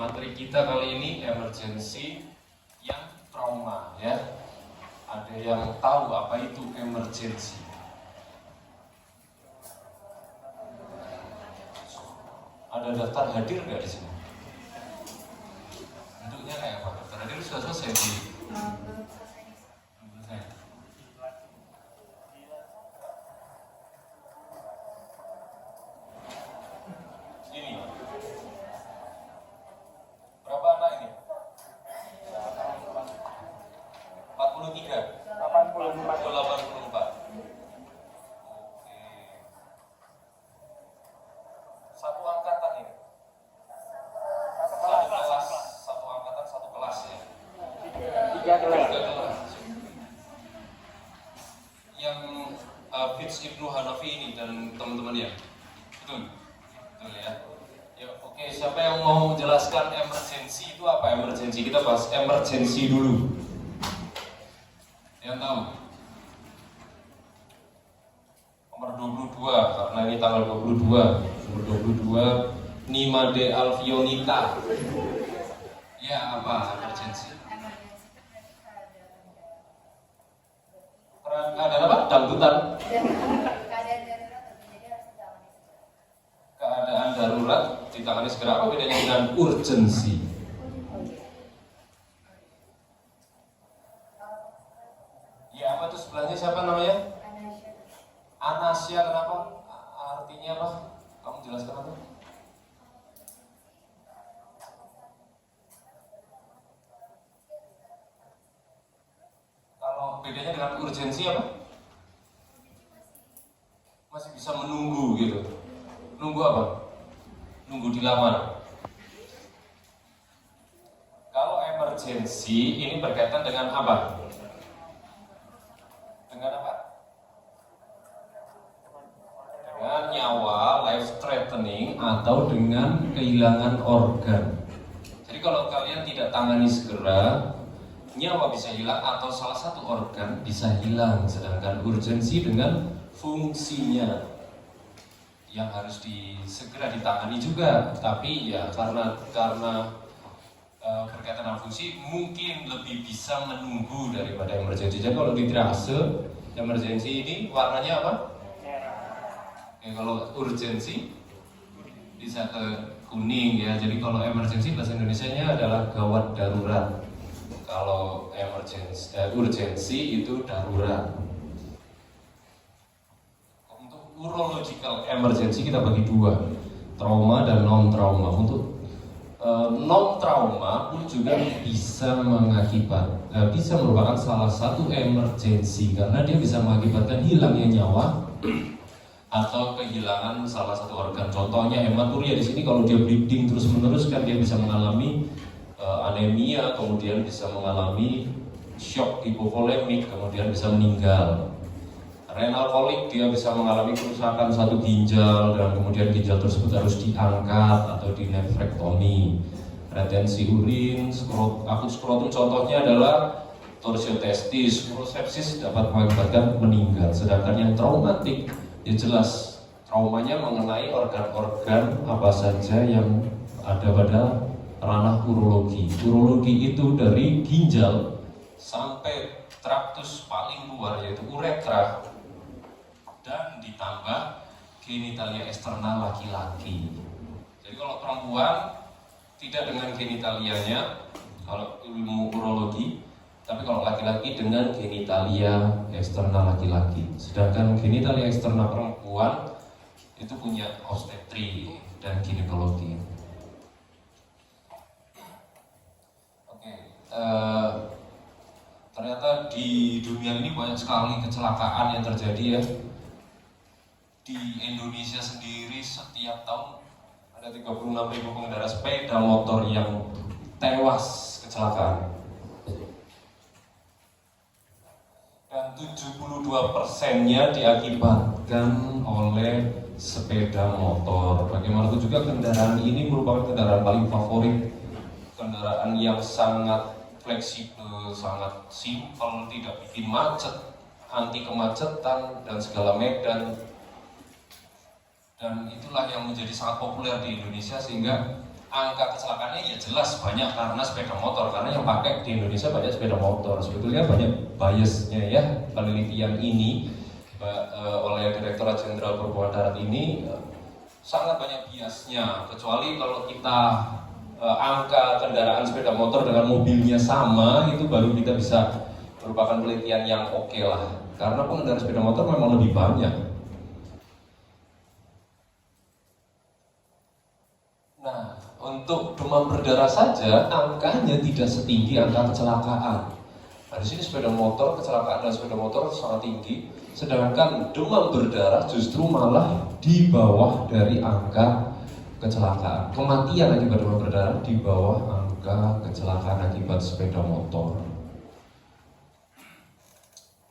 Materi kita kali ini emergency yang trauma ya. Ada yang tahu apa itu emergency? Ada daftar hadir nggak di sini? Bentuknya kayak apa? Daftar hadir sudah selesai di. Ini. Berapa anak ini? 43? 84. Oke. Satu angkatan ini? Satu angkatan, satu kelas ya? 3 kelas. 3 kelas. Yang Fitz Ibnu Hanafi ini dan teman-teman ya? Betul? Betul ya? Ya, oke, siapa yang mau menjelaskan emergency itu apa? Emergency, kita bahas emergency dulu. Yang tahu? Nomor 22, karena ini tanggal 22. Nomor 22, Nima de Alfionita. Ya, apa emergency? Keadaan apa? Dangdutan? Keadaan darurat ditangani segera. Apa bedanya dengan urgency? Ya, apa itu sebelahnya siapa namanya? Anasya. Kenapa? Artinya apa? Kamu jelaskan apa? Kalau bedanya dengan urgensi apa? Masih bisa menunggu gitu. Nunggu apa? Nunggu dilamar. Kalau emergency ini berkaitan dengan apa? Dengan apa? Dengan nyawa, life threatening, atau dengan kehilangan organ. Jadi kalau kalian tidak tangani segera, nyawa bisa hilang atau salah satu organ bisa hilang. Sedangkan urgensi dengan fungsinya yang harus segera ditangani juga. Tapi ya karena berkaitan dengan fungsi, mungkin lebih bisa menunggu daripada emergensi. Jadi kalau di triase emergensi ini warnanya apa? Oke, kalau urgensi bisa ke kuning ya. Jadi kalau emergensi bahasa Indonesianya adalah gawat darurat. Kalau urgensi itu darurat. Untuk urological emergency kita bagi dua, trauma dan non trauma. Untuk non trauma pun juga bisa bisa merupakan salah satu emergency karena dia bisa mengakibatkan hilangnya nyawa atau kehilangan salah satu organ. Contohnya hematuria di sini kalau dia bleeding terus menerus kan dia bisa mengalami anemia, kemudian bisa mengalami shock hipovolemik, kemudian bisa meninggal. Renal kolik dia bisa mengalami kerusakan satu ginjal dan kemudian ginjal tersebut harus diangkat atau dinefrektomi. Retensi urin, akut skrotum contohnya adalah torsiotestis, urosepsis dapat mengakibatkan meninggal. Sedangkan yang traumatik ya jelas traumanya mengenai organ-organ apa saja yang ada pada ranah urologi. Urologi itu dari ginjal sampai traktus paling luar yaitu uretra dan ditambah genitalia eksternal laki-laki. Jadi kalau perempuan tidak dengan genitalianya kalau ilmu urologi, tapi kalau laki-laki dengan genitalia eksternal laki-laki. Sedangkan genitalia eksternal perempuan itu punya obstetri dan ginekologi. Ternyata di dunia ini banyak sekali kecelakaan yang terjadi ya. Di Indonesia sendiri setiap tahun ada 36.000 pengendara sepeda motor yang tewas kecelakaan. Dan 72%-nya diakibatkan oleh sepeda motor. Bagaimanapun juga kendaraan ini merupakan kendaraan paling favorit, kendaraan yang sangat fleksibel, sangat simpel, tidak bikin macet, anti kemacetan dan segala medan. Dan itulah yang menjadi sangat populer di Indonesia sehingga angka kecelakaannya ya jelas banyak karena sepeda motor, karena yang pakai di Indonesia banyak sepeda motor. Sebetulnya banyak biasnya ya penelitian ini oleh Direktorat Jenderal Perhubungan Darat ini sangat banyak biasnya. Kecuali kalau kita angka kendaraan sepeda motor dengan mobilnya sama, itu baru kita bisa merupakan penelitian yang oke lah. Karena pengendara sepeda motor memang lebih banyak. Nah, untuk demam berdarah saja angkanya tidak setinggi angka kecelakaan. Nah, di sini sepeda motor, kecelakaan dan sepeda motor sangat tinggi, sedangkan demam berdarah justru malah di bawah dari angka kecelakaan. Kematian akibat demam berdarah di bawah angka kecelakaan akibat sepeda motor.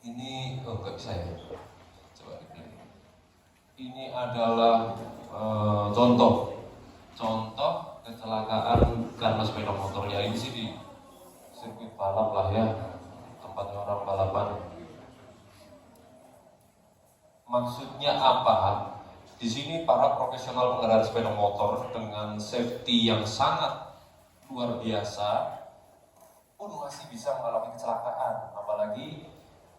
Ini nggak bisa ya. Coba dipilih. Ini adalah contoh kecelakaan karena sepeda motor. Ya ini sih di sirkuit balap lah ya, tempatnya orang balapan. Maksudnya apa? Di sini para profesional pengendara sepeda motor dengan safety yang sangat luar biasa pun masih bisa mengalami kecelakaan, apalagi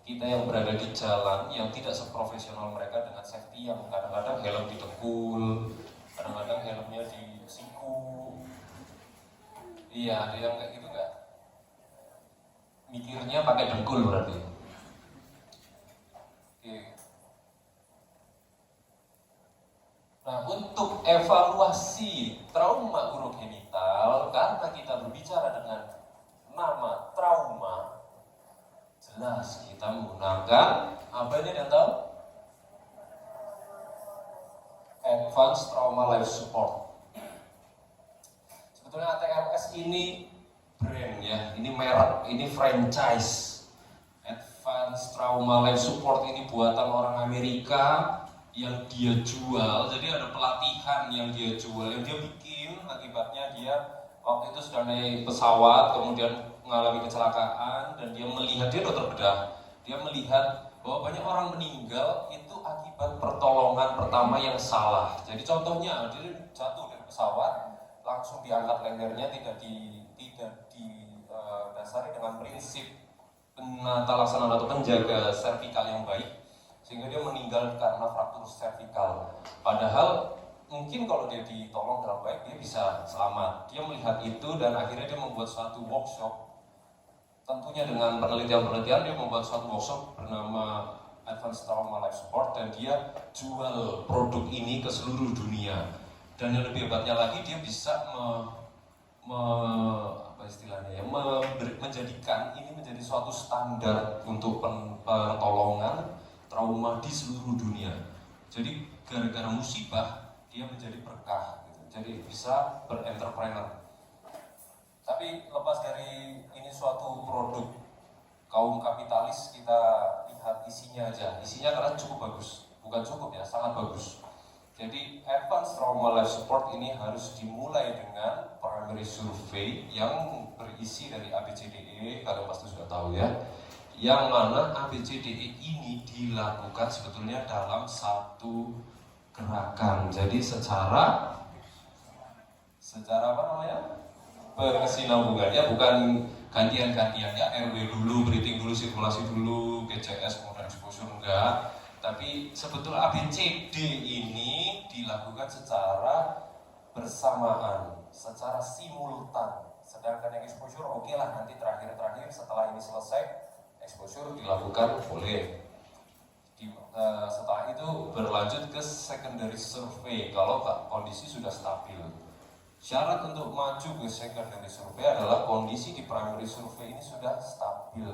kita yang berada di jalan yang tidak seprofesional mereka dengan safety yang kadang-kadang helm didengkul, kadang-kadang helmnya disiku. Iya, ada yang kayak gitu nggak? Mikirnya pakai dengkul berarti. Oke. Nah, untuk evaluasi trauma urogenital, karena kita berbicara dengan nama trauma, jelas kita menggunakan apa ini dan tahu? Advanced Trauma Life Support. Sebetulnya ATLS ini brand ya, ini merek, ini franchise. Advanced Trauma Life Support ini buatan orang Amerika yang dia jual. Jadi ada pelatihan yang dia jual, yang dia bikin. Akibatnya dia waktu itu sedang naik pesawat, kemudian mengalami kecelakaan, dan dia melihat, dia dokter bedah, dia melihat bahwa banyak orang meninggal itu akibat pertolongan pertama yang salah. Jadi contohnya dia jatuh dari pesawat, langsung diangkat lehernya, tidak didasari dengan prinsip penata laksanaan atau penjaga servikal yang baik, sehingga dia meninggal karena fraktur servikal. Padahal mungkin kalau dia ditolong dengan baik dia bisa selamat. Dia melihat itu dan akhirnya dia membuat suatu workshop. Tentunya dengan penelitian-penelitian dia membuat suatu workshop bernama Advanced Trauma Life Support, dan dia jual produk ini ke seluruh dunia. Dan yang lebih hebatnya lagi, dia bisa menjadikan ini menjadi suatu standar untuk pertolongan trauma di seluruh dunia. Jadi gara-gara musibah dia menjadi berkah gitu. Jadi bisa berentrepreneur. Tapi lepas dari ini suatu produk kaum kapitalis, kita lihat isinya aja. Isinya karena cukup bagus, bukan cukup ya, sangat bagus. Jadi Advanced Trauma Life Support ini harus dimulai dengan primary survey yang berisi dari ABCDE, kalian pasti sudah tahu ya. Yang mana ABCDE ini dilakukan sebetulnya dalam satu gerakan. Jadi secara apa namanya? Berkesinambungannya, bukan gantian-gantian ya, RW dulu, breathing dulu, sirkulasi dulu, GCS, kemudian exposure, enggak. Tapi sebetulnya ABCD ini dilakukan secara bersamaan, secara simultan. Sedangkan yang exposure oke lah, nanti terakhir setelah ini selesai, exposure dilakukan boleh. Setelah itu berlanjut ke secondary survey kalau kondisi sudah stabil. Syarat untuk maju ke secondary survey adalah kondisi di primary survey ini sudah stabil.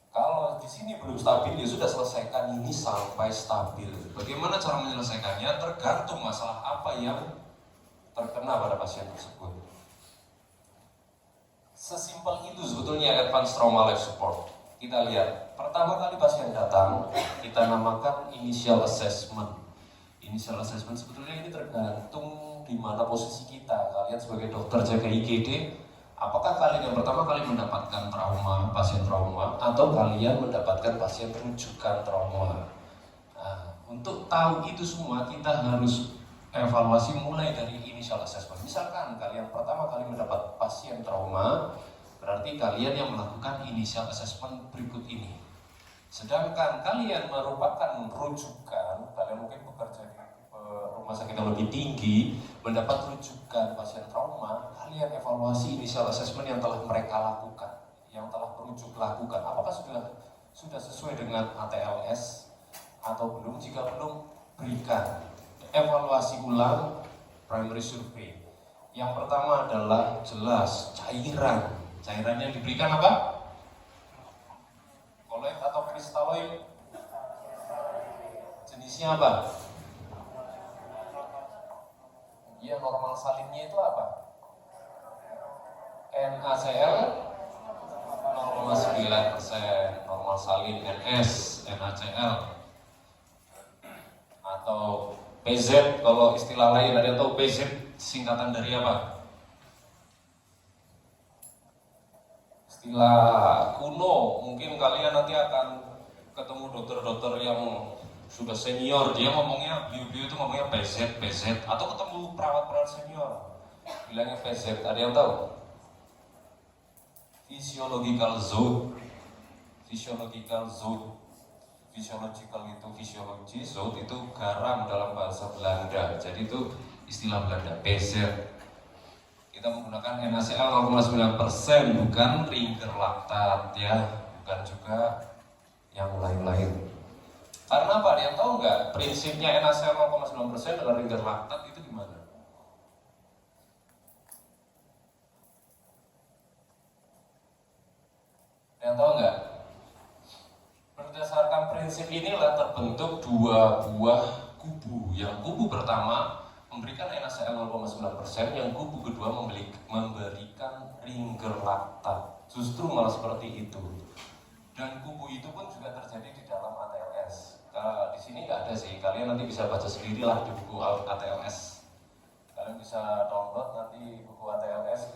Kalau di sini belum stabil, ya sudah selesaikan ini sampai stabil. Bagaimana cara menyelesaikannya? Tergantung masalah apa yang terkena pada pasien tersebut. Sesimpel itu sebetulnya Advanced Trauma Life Support. Kita lihat, pertama kali pasien datang, kita namakan initial assessment. Initial assessment sebetulnya ini tergantung di mana posisi kita. Kalian sebagai dokter jaga IGD, apakah kalian yang pertama kali mendapatkan trauma, pasien trauma, atau kalian mendapatkan pasien rujukan trauma? Nah, untuk tahu itu semua kita harus evaluasi mulai dari initial assessment. Misalkan kalian pertama kali mendapat pasien trauma, berarti kalian yang melakukan initial assessment berikut ini. Sedangkan kalian merupakan rujukan, kalian mungkin bekerja di rumah sakit yang lebih tinggi, mendapat rujukan pasien trauma, kalian evaluasi initial assessment yang telah mereka lakukan, yang telah merujuk lakukan. Apakah sudah sesuai dengan ATLS atau belum? Jika belum, berikan evaluasi ulang primary survey. Yang pertama adalah jelas cairan. Cairannya diberikan apa? Koloid atau kristaloid? Jenisnya apa? Ya, normal salinnya itu apa? NaCl 0,9%, normal salin NS, NaCl, atau PZ kalau istilah lain. Ada yang tahu PZ singkatan dari apa? Istilah kuno, mungkin kalian nanti akan ketemu dokter-dokter yang sudah senior, dia ngomongnya, bio itu ngomongnya PZ, atau ketemu perawat-perawat senior bilangnya PZ. Ada yang tahu? Physiological zone, physiological itu fisiologi, zone itu garam dalam bahasa Belanda, jadi itu istilah Belanda, PZ. Kita menggunakan NaCl 0,9%, bukan ringer laktat ya, bukan juga yang lain-lain. Karena apa? Ada yang tahu nggak prinsipnya NaCl 0,9% dengan ringer laktat itu gimana? Ada yang tahu nggak? Berdasarkan prinsip inilah terbentuk dua buah kubu. Yang kubu pertama memberikan NaCl 0,9%, yang kubu kedua memberikan ringer laktat. Justru malah seperti itu. Dan kubu itu pun juga terjadi di dalam ATLS. Di sini nggak ada sih, kalian nanti bisa baca sendirilah di buku ATLS. Kalian bisa download nanti buku ATLS,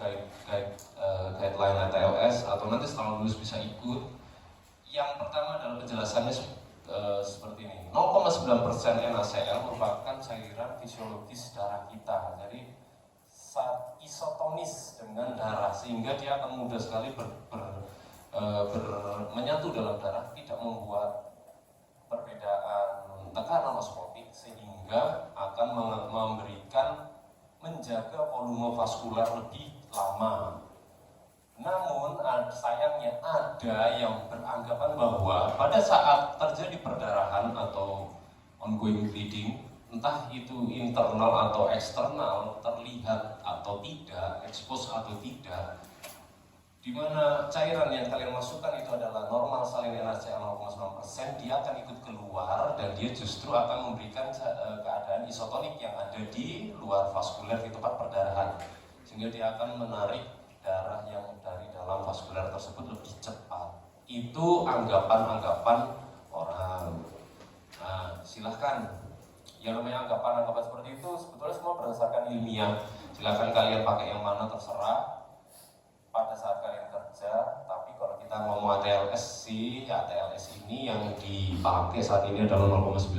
guideline ATLS, atau nanti setelah lulus bisa ikut. Yang pertama adalah penjelasannya seperti ini. 0,9% NaCl merupakan cairan fisiologis darah kita. Jadi isotonis dengan darah, sehingga dia akan mudah sekali menyatu dalam darah, tidak membuat perbedaan tekanan osmotik, sehingga akan menjaga volume vaskular lebih lama. Namun sayangnya ada yang beranggapan bahwa pada saat terjadi perdarahan atau ongoing bleeding, entah itu internal atau eksternal, terlihat atau tidak, expose atau tidak, di mana cairan yang kalian masukkan itu adalah normal salin NaCl 0,9%, dia akan ikut keluar dan dia justru akan memberikan keadaan isotonik yang ada di luar vaskuler di tempat perdarahan, sehingga dia akan menarik darah yang dari dalam vaskuler tersebut lebih cepat. Itu anggapan-anggapan orang. Nah, silahkan. Yang namanya anggapan-anggapan seperti itu sebetulnya semua berdasarkan ilmiah. Silahkan kalian pakai yang mana terserah pada saat kalian kerja. Tapi kalau kita ngomong ATLS sih, ATLS ini yang dipakai saat ini adalah 0,9%.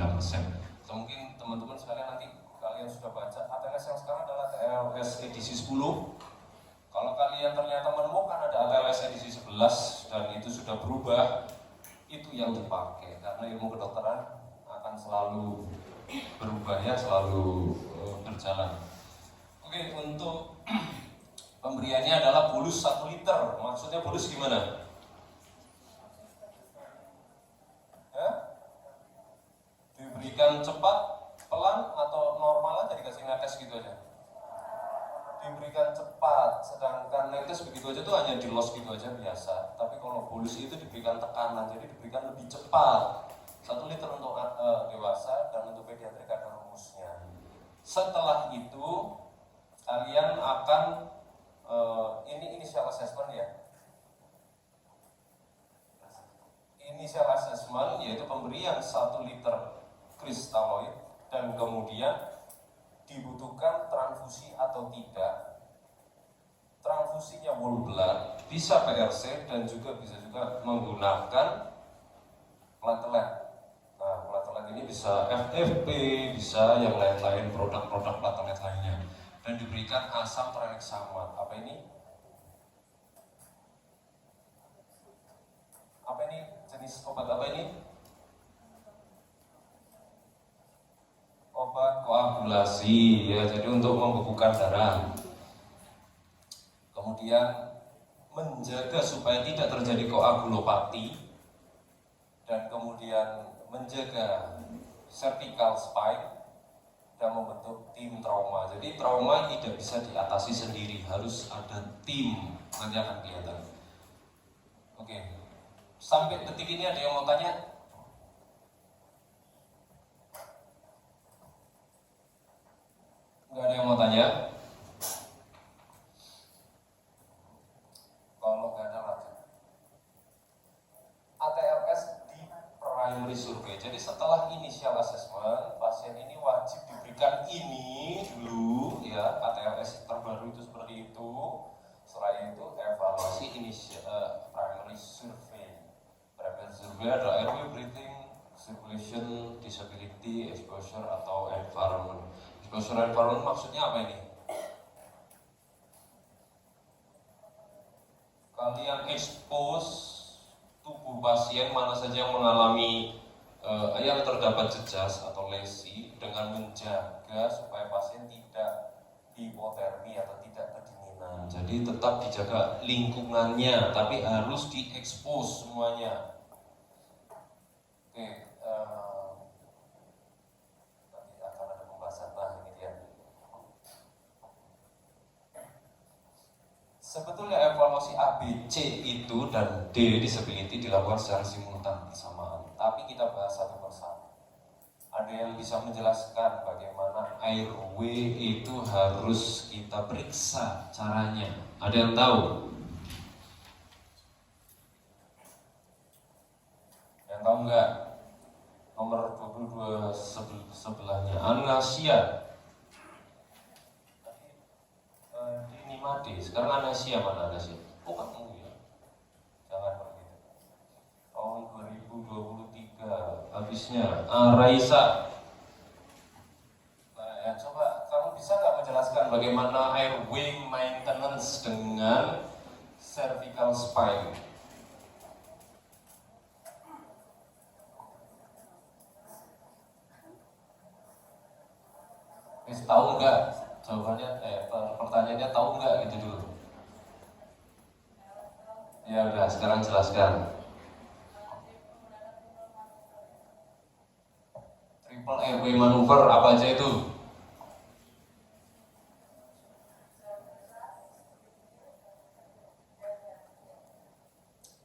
Atau mungkin teman-teman sekalian nanti kalian sudah baca ATLS yang sekarang adalah ATLS edisi 10. Kalau kalian ternyata menemukan ada ATLS edisi 11 dan itu sudah berubah, itu yang dipakai, karena ilmu kedokteran akan selalu berubah ya, selalu berjalan. Oke, untuk pemberiannya adalah bolus 1 liter. Maksudnya bolus gimana? Diberikan cepat, pelan, atau normal aja dikasih netes gitu aja? Diberikan cepat, sedangkan netes begitu aja tuh hanya di los gitu aja biasa. Tapi kalau bolus itu diberikan tekanan, jadi diberikan lebih cepat. 1 liter untuk dewasa dan untuk pediatrik ada rumusnya. Setelah itu kalian akan ini initial assessment ya. Initial assessment yaitu pemberian 1 liter kristaloid dan kemudian dibutuhkan transfusi atau tidak. Transfusinya whole blood, bisa PRC dan juga bisa juga menggunakan platelet. Nah, platelet ini bisa FFP, bisa yang lain-lain, produk-produk platelet lainnya, dan diberikan asam tranexamat. Apa ini? Apa ini? Jenis obat apa ini? Obat koagulasi, ya, jadi untuk membekukan darah. Kemudian menjaga supaya tidak terjadi koagulopati, dan kemudian menjaga cervical spine, dan membentuk tim trauma. Jadi trauma tidak bisa diatasi sendiri, harus ada tim, nanti akan kelihatan. Oke, sampai detik ini ada yang mau tanya? Nggak ada yang mau tanya? Kalau nggak ada lanjut. ATLS di primary survey. Jadi setelah initial assessment, pasien ini wajib diberikan ini dulu, ya, ATLS terbaru itu seperti itu. Setelah itu evaluasi initial primary survey. Primary survey adalah airway, breathing, circulation, disability, exposure atau environment. Exposure environment maksudnya apa ini? Kalian expose tubuh pasien mana saja yang mengalami yang terdapat jejas atau lesi, dengan menjaga supaya pasien tidak hipotermi atau tidak kedinginan. Jadi tetap dijaga lingkungannya, tapi harus diekspos semuanya. Oke, nanti akan ada pembahasan. Nah, ini dia. Sebetulnya evaluasi A, B, C itu dan D disability dilakukan secara simultan bersamaan. Tapi kita bahas satu persatu. Ada yang bisa menjelaskan bagaimana airway itu harus kita periksa caranya? Ada yang tahu? Yang tahu nggak? Nomor 22 sebelahnya, anasia. Ini mati. Sekarang anasia mana anasia? Oh, kamu ya. Jangan begitu. Tahun 2023 habisnya. Raisa. Nah, ya, coba kamu bisa nggak menjelaskan bagaimana airway maintenance dengan cervical spine? Tahu nggak? Jawabannya, pertanyaannya tahu nggak gitu dulu. Ya udah, sekarang jelaskan. Triple airway maneuver apa aja itu?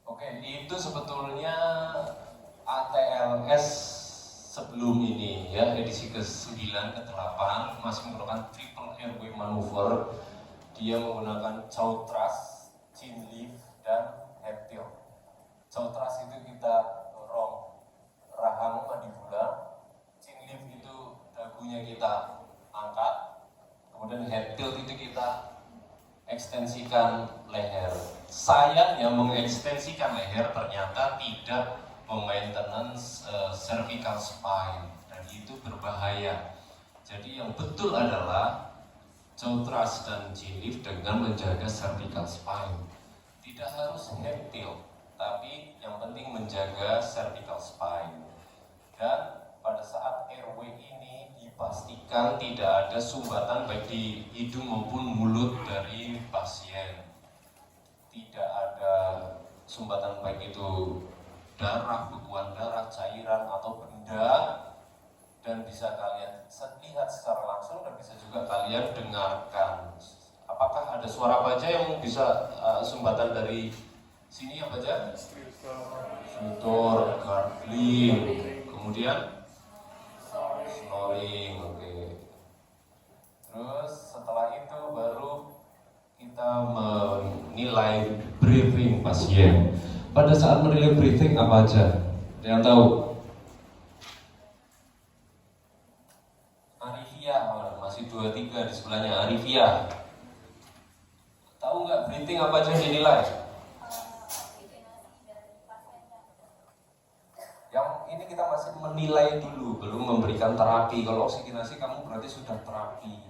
Oke, itu sebetulnya ATLS sebelum ini, ya, edisi ke-9 ke-8 masih menggunakan triple airway maneuver. Dia menggunakan jaw thrust, chin lift, dan head tilt. Jaw thrust itu kita dorong rahang mandibula, chin lift itu dagunya kita angkat, kemudian head tilt itu kita ekstensikan leher. Sayangnya mengekstensikan leher ternyata tidak maintenance cervical spine, dan itu berbahaya. Jadi yang betul adalah jaw thrust dan chin lift dengan menjaga cervical spine. Tidak harus head tilt, tapi yang penting menjaga cervical spine. Dan pada saat airway ini dipastikan tidak ada sumbatan baik di hidung maupun mulut dari pasien. Tidak ada sumbatan baik itu darah, bekuan darah, cairan, atau benda, dan bisa kalian lihat secara langsung dan bisa juga kalian dengarkan. Apakah ada suara baja yang bisa sumbatan dari sini? Apa baja? Sutor, gargling, kemudian snoring, oke. Terus setelah itu baru kita menilai breathing pasien. Pada saat menilai breathing apa aja? Ada yang tahu? Arifia, masih 23 di sebelahnya. Arifia, tahu nggak breathing apa aja yang dinilai? Yang ini kita masih menilai dulu, belum memberikan terapi. Kalau oksigenasi kamu berarti sudah terapi.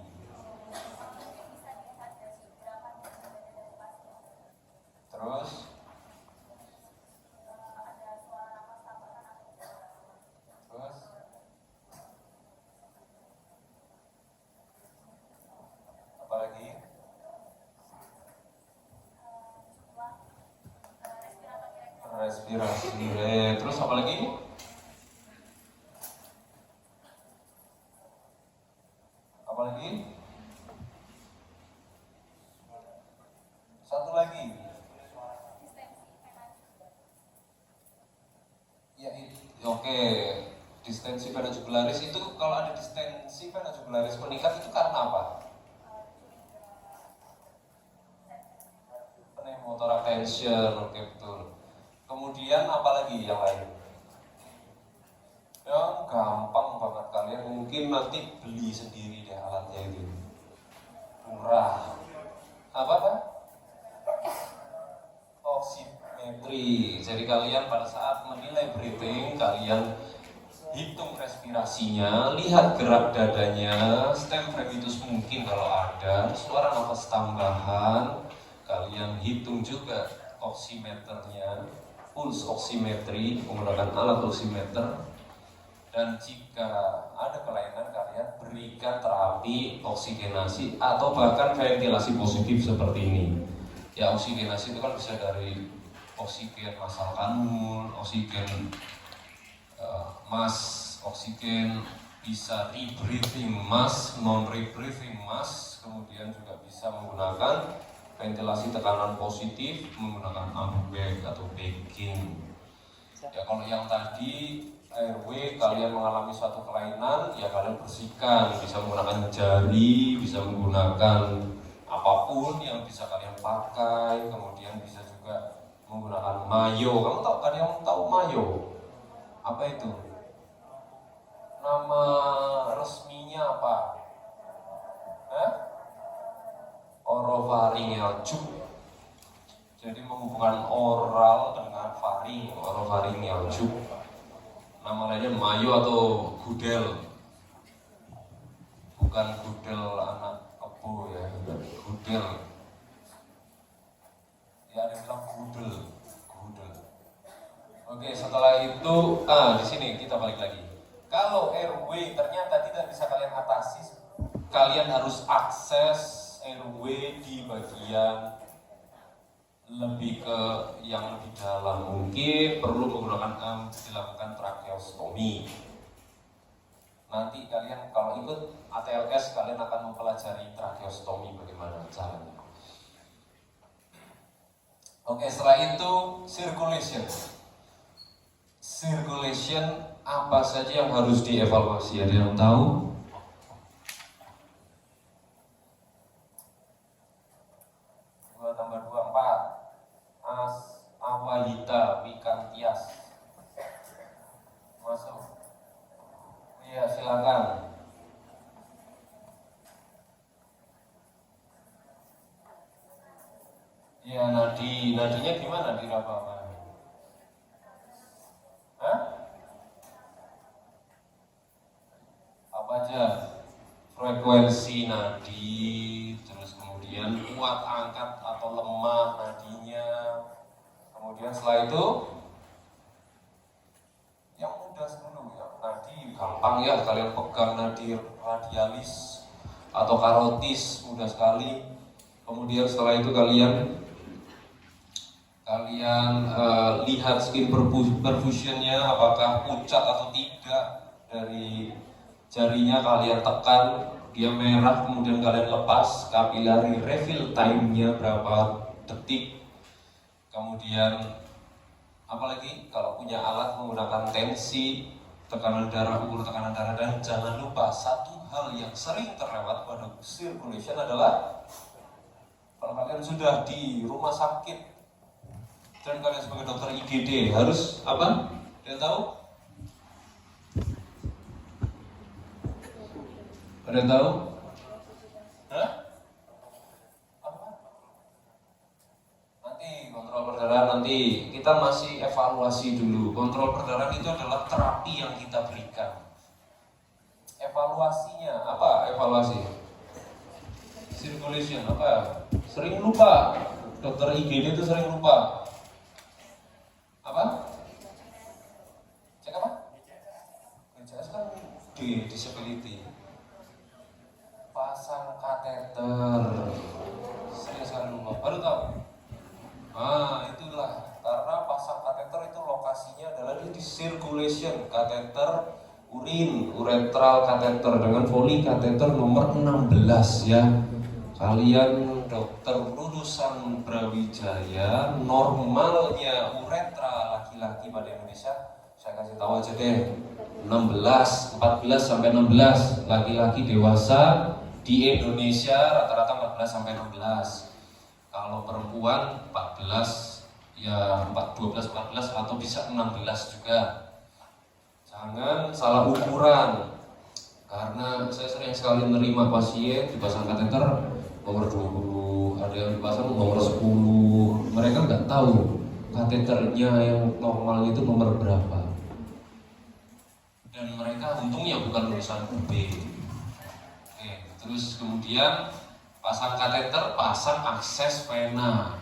Terus apalagi? Respirasi. Terus apa lagi? Apa lagi? Satu lagi. Ya, oke. Distensi vena jugularis itu, kalau ada distensi vena jugularis meningkat itu karena apa? Pneumothoracus tension, oke betul. Kemudian apa lagi yang lain? Ya gampang banget, kalian mungkin nanti beli sendiri deh alatnya itu. Murah. Apa? Oximetri. Jadi kalian pada saat menilai breathing, kalian hitung respirasinya, lihat gerak dadanya, stem brevitus mungkin kalau ada, suara nafas tambahan, kalian hitung juga oximeternya, pulse oximetri menggunakan alat oximeter, dan jika ada kelainan kalian berikan terapi oksigenasi atau bahkan ventilasi positif seperti ini. Ya, oksigenasi itu kan bisa dari oksigen masal kanul, oksigen mask, oksigen bisa rebreathing mask, non rebreathing mask, kemudian juga bisa menggunakan ventilasi tekanan positif menggunakan ambubag atau bagging. Ya, kalau yang tadi airway kalian mengalami suatu kelainan, ya kalian bersihkan, bisa menggunakan jari, bisa menggunakan apapun yang bisa kalian pakai, kemudian bisa juga menggunakan mayo. Kamu tahu, kan yang tahu mayo? Apa itu? Nama resminya apa? Oropharyngeal tube. Jadi menghubungkan oral dengan faring, oropharyngeal tube. Nama lainnya mayo atau gudel. Bukan gudel anak kebo ya, gudel. Ya, ada yang bilang gudel. Oke, setelah itu, di sini kita balik lagi. Kalau airway ternyata tidak bisa kalian atasi, kalian harus akses airway di bagian lebih ke yang lebih dalam. Mungkin perlu menggunakan dilakukan tracheostomi. Nanti kalian kalau ikut ATLS kalian akan mempelajari tracheostomi bagaimana caranya. Oke, setelah itu circulation. Circulation apa saja yang harus dievaluasi? Ada yang tahu? Dua tambah dua, 4. Awalita Wikantias. Masuk. Iya, silakan. Iya, nadinya gimana diraba? Apa aja? Frekuensi nadi, terus kemudian kuat angkat atau lemah nadinya. Kemudian setelah itu yang mudah dulu ya, nadi gampang ya, kalian pegang nadi radialis atau karotis, mudah sekali. Kemudian setelah itu kalian lihat skin perfusionnya apakah pucat atau tidak. Dari jarinya kalian tekan, dia merah, kemudian kalian lepas. Capillary refill time-nya berapa detik. Kemudian apalagi kalau punya alat menggunakan tensi, tekanan darah, ukur tekanan darah. Dan jangan lupa satu hal yang sering terlewat pada circulation adalah kalau kalian sudah di rumah sakit dan kalian sebagai dokter IGD harus apa? Kalian tahu? Ada yang tahu? Apa? Nanti kontrol perdarahan nanti Oke, kita masih evaluasi dulu. Kontrol perdarahan itu adalah terapi yang kita berikan. Evaluasinya apa? Evaluasi circulation apa? Sering lupa. Dokter IGD itu sering lupa. Apa? Cek apa? BCS kan di disability. Pasang kateter. Sering sekali lupa. Baru tahu? Nah, itulah karena pasang kateter itu lokasinya adalah di circulation, kateter urin, uretral kateter dengan voli kateter nomor 16 ya. Kalian dokter lulusan Brawijaya, normalnya uretra laki-laki pada Indonesia, saya kasih tahu aja deh, 14 sampai 16 laki-laki dewasa di Indonesia rata-rata 14 sampai 16. Kalau perempuan 14 ya 12 14 atau bisa 16 juga. Jangan salah ukuran. Karena saya sering sekali menerima pasien dipasang kateter nomor 20, ada yang dipasang nomor 10. Mereka nggak tahu kateternya yang normal itu nomor berapa. Dan mereka untungnya bukan lulusan UB. Oke, terus kemudian pasang kateter, pasang akses vena.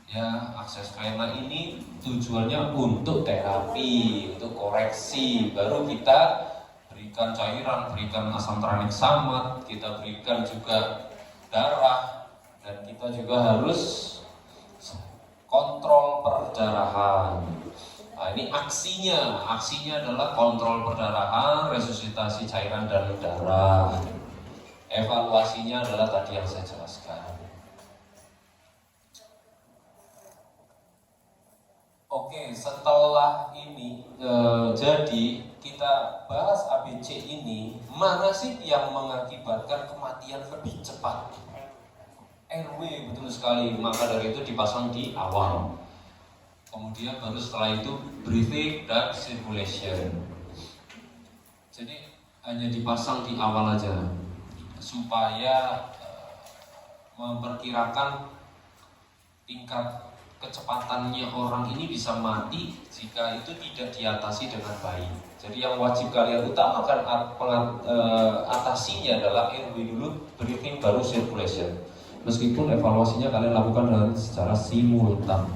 Ya, akses vena ini tujuannya untuk terapi, untuk koreksi. Baru kita berikan cairan, berikan asam tranexamat, kita berikan juga darah, dan kita juga harus kontrol perdarahan. Nah, ini aksinya adalah kontrol perdarahan, resusitasi cairan dan darah. Evaluasinya adalah tadi yang saya jelaskan. Oke, setelah ini jadi kita bahas ABC ini, mana sih yang mengakibatkan kematian lebih cepat? RW, betul sekali, maka dari itu dipasang di awal. Kemudian baru setelah itu breathing dan circulation. Jadi hanya dipasang di awal aja supaya memperkirakan tingkat kecepatannya orang ini bisa mati jika itu tidak diatasi dengan baik. Jadi yang wajib kalian utamakan atasinya adalah RW dulu, breathing baru circulation. Meskipun evaluasinya kalian lakukan dengan secara simultan.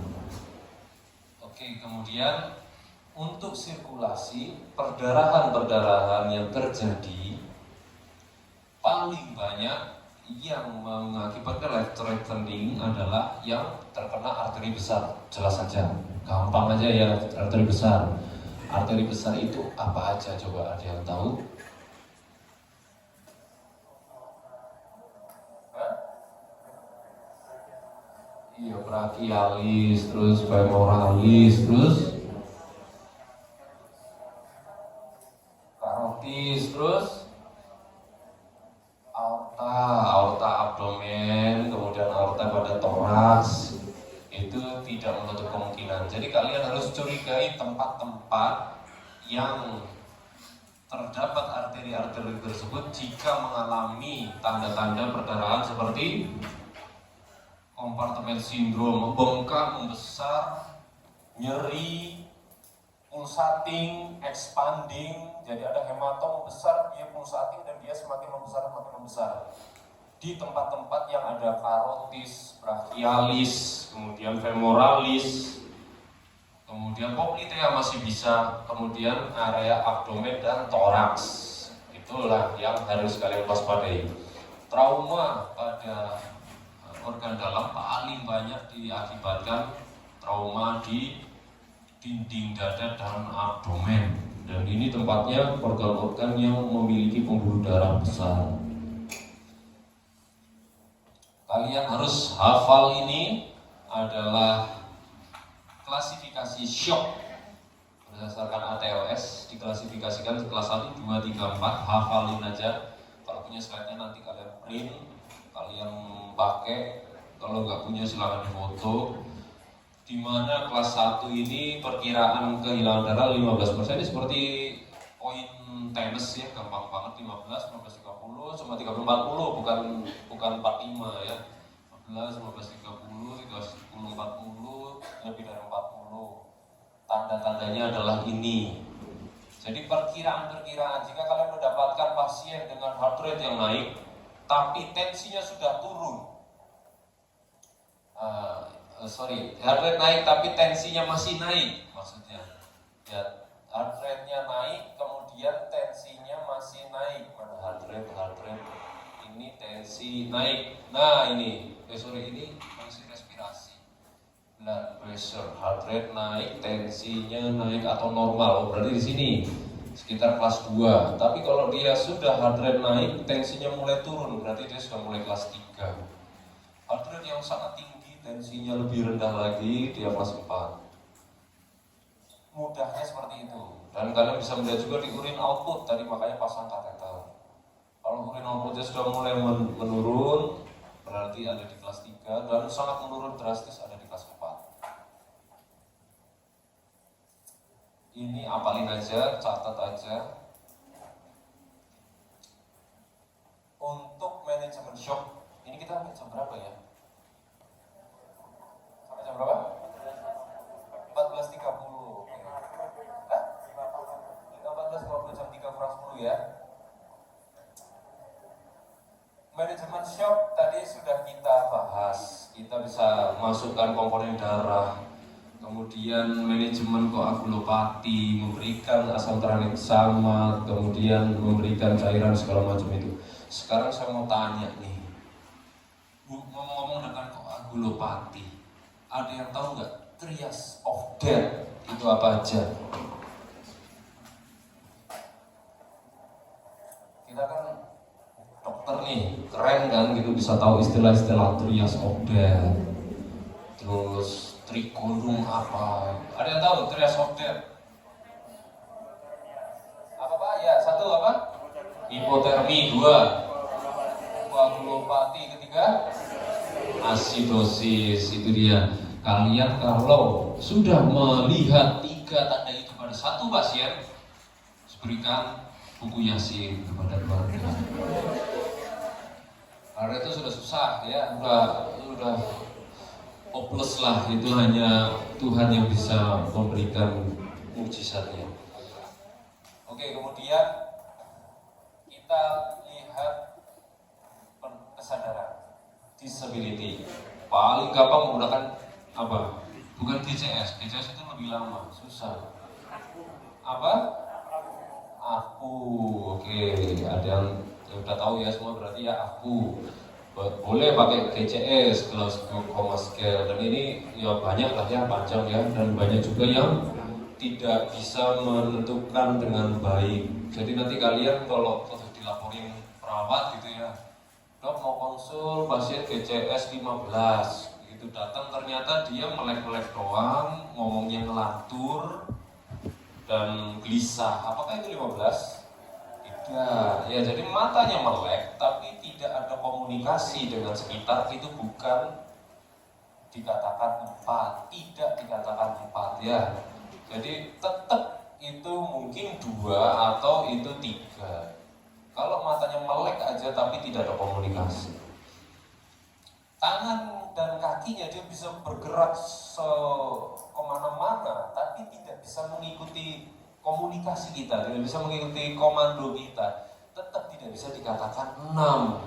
Oke, kemudian untuk sirkulasi, perdarahan yang terjadi paling banyak yang mengakibatkan life threatening adalah yang terkena arteri besar. Jelas saja, gampang aja ya, arteri besar. Arteri besar itu apa aja, coba ada yang tahu? Iya, brachialis, terus femoralis, terus karotis, terus aorta abdomen, kemudian aorta pada toraks. Itu tidak menutup kemungkinan. Jadi kalian harus curigai tempat-tempat yang terdapat arteri-arteri tersebut jika mengalami tanda-tanda perdarahan seperti kompartemen sindrom, membengkak, membesar, nyeri, pulsating, expanding. Jadi ada hematom besar, dia pulsating dan dia semakin membesar. Di tempat-tempat yang ada karotis, brachialis, kemudian femoralis, kemudian poplitea masih bisa, kemudian area abdomen dan toraks. Itulah yang harus kalian waspadai. Trauma pada organ dalam paling banyak diakibatkan trauma di dinding dada dan abdomen, dan ini tempatnya organ-organ yang memiliki pembuluh darah besar. Kalian harus hafal, ini adalah klasifikasi shock berdasarkan ATLS, diklasifikasikan kelas 1, 2, 3, 4. Hafalin aja. Kalau punya slide-nya nanti kalian print, kalian pakai. Kalau nggak punya silahkan difoto. Di mana kelas 1 ini perkiraan kehilangan darah 15%, ini seperti poin tenis ya, gampang banget. 15, 30, cuma 30-40, bukan 45 ya. 15, 15, 15.30, 13.10, 40, lebih dari 40. Tanda-tandanya adalah ini. Jadi perkiraan-perkiraan, jika kalian mendapatkan pasien dengan heart rate yang naik, tapi tensinya sudah turun. Heart rate naik tapi tensinya masih naik, maksudnya. Ya, heart rate-nya naik, kemudian tensinya masih naik. Mana heart rate? Ini tensi naik. Nah ini, ini fungsi respirasi. Blood pressure, heart rate naik, tensinya naik atau normal, berarti di sini sekitar kelas 2. Tapi kalau dia sudah heart rate naik, tensinya mulai turun, berarti dia sudah mulai kelas 3. Heart rate yang sangat tinggi, tensinya lebih rendah lagi, dia kelas 4. Mudahnya seperti itu. Dan kalian bisa melihat juga di urin output, tadi makanya pasang kateter. Kalau urin outputnya sudah mulai menurun, berarti ada di kelas 3, dan sangat menurun drastis ada di kelas 4. Ini apalin aja, catat aja. Untuk manajemen shock, ini kita sampai jam berapa ya? Sampai jam berapa? 14.30. Hah? Kita 14.50 jam 3 kurang 10 ya. Manajemen shock tadi sudah kita bahas. Kita bisa masukkan komponen darah, kemudian manajemen koagulopati, memberikan asam tranexamat, kemudian memberikan cairan segala macam itu. Sekarang saya mau tanya nih, ngomong dengan koagulopati, ada yang tahu nggak trias of death itu apa aja? Kita kan dokter nih, keren kan gitu, bisa tahu istilah-istilah trias of death, terus trigonum apa? Ada yang tahu trias of death? Apa Pak? Ya, 1 apa? Hipotermi, 2 koagulopati, 3 asidosis. Itu dia. Kalian kalau sudah melihat 3 tanda itu pada satu pasien, berikan buku Yasin kepada keluarga. Karena itu sudah susah ya, udah hopeless lah, itu hanya Tuhan yang bisa memberikan mukjizatnya. Oke, kemudian kita lihat kesadaran, disability. Paling gampang menggunakan apa? Bukan DCS itu lebih lama, susah. Apa? Aku, oke, ada yang udah tahu ya semua, berarti ya aku. Boleh pakai GCS, Glasgow Coma Scale, dan ini ya banyak lah ya, panjang ya, dan banyak juga yang tidak bisa menentukan dengan baik. Jadi nanti kalian kalau dilaporin perawat gitu ya, dok mau konsul pasien GCS 15, itu datang ternyata dia melek-melek doang, ngomongnya ngelantur dan gelisah. Apakah itu 15? Ya, jadi matanya melek, tapi tidak ada komunikasi dengan sekitar, itu bukan dikatakan 4, tidak dikatakan 4 ya. Jadi tetap itu mungkin 2 atau itu 3. Kalau matanya melek aja tapi tidak ada komunikasi. Tangan dan kakinya dia bisa bergerak kemana-mana, tapi tidak bisa mengikuti komunikasi kita, tidak bisa mengikuti komando kita, tetap tidak bisa dikatakan 6.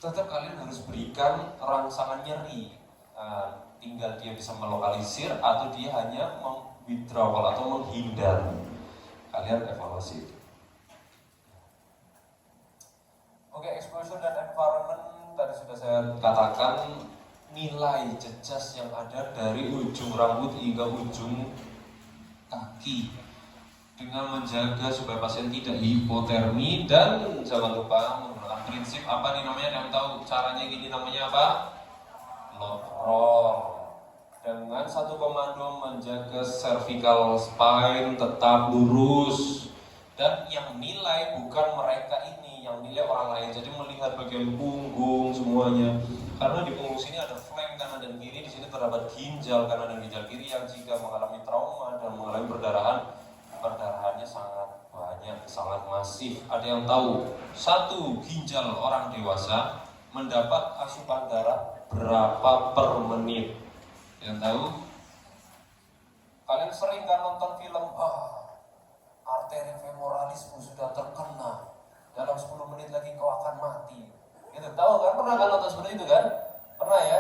Tetap kalian harus berikan rangsangan nyeri. Tinggal dia bisa melokalisir atau dia hanya withdrawal atau menghindar. Kalian evaluasi itu. Oke, exposure dan environment tadi sudah saya katakan, nilai jejas yang ada dari ujung rambut hingga ujung kaki, dengan menjaga supaya pasien tidak hipotermi, dan jangan lupa menggunakan prinsip apa nih namanya, yang tahu caranya gini, namanya apa? Lock roll. Dengan satu komando menjaga cervical spine tetap lurus, dan yang nilai bukan mereka ini, yang nilai orang lain. Jadi melihat bagian punggung semuanya, karena di punggung sini ada flank kanan dan kiri, di sini terdapat ginjal kanan dan ginjal kiri yang jika mengalami trauma dan mengalami perdarahannya sangat banyak, sangat masif. Ada yang tahu satu ginjal orang dewasa mendapat asupan darah berapa per menit? Yang tahu? Kalian sering kan nonton film, arteri femoralismu sudah terkena, dalam 10 menit lagi kau akan mati. Gitu, tahu kan? Pernah kan nonton seperti itu kan? Pernah ya?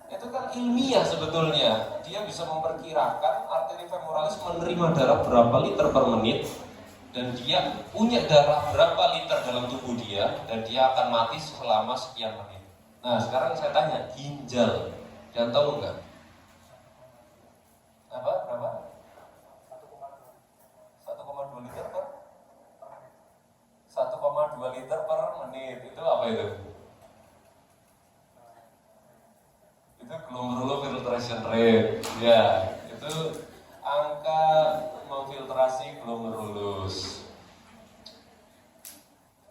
Itu kan ilmiah sebetulnya. Dia bisa memperkirakan arteri femoralis menerima darah berapa liter per menit, dan dia punya darah berapa liter dalam tubuh dia, dan dia akan mati selama sekian menit. Nah sekarang saya tanya, ginjal, kalian tahu nggak? Apa? Berapa? 1,2 liter per 1,2 liter per menit. Itu apa itu? Itu glomerular filtration rate. Ya, itu angka memfiltrasi glomerulus.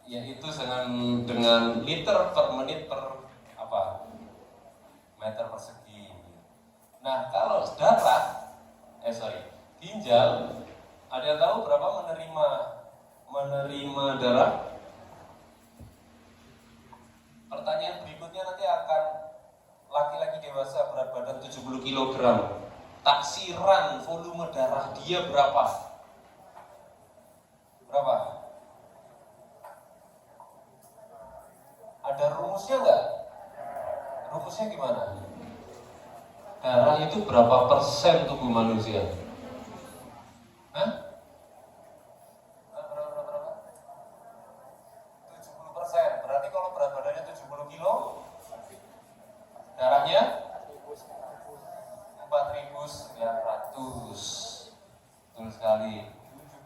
Yaitu dengan liter per menit per apa? Meter persegi. Nah, kalau ginjal, ada yang tahu berapa menerima darah? Pertanyaan berikutnya nanti akan laki-laki dewasa berat badan 70 kg. Taksiran volume darah dia berapa? Berapa? Ada rumusnya nggak? Rumusnya gimana? Darah itu berapa persen tubuh manusia? Hah? Berapa? 70%. Berarti kalau berat badannya 70 kilo, darahnya 4.900. Betul sekali.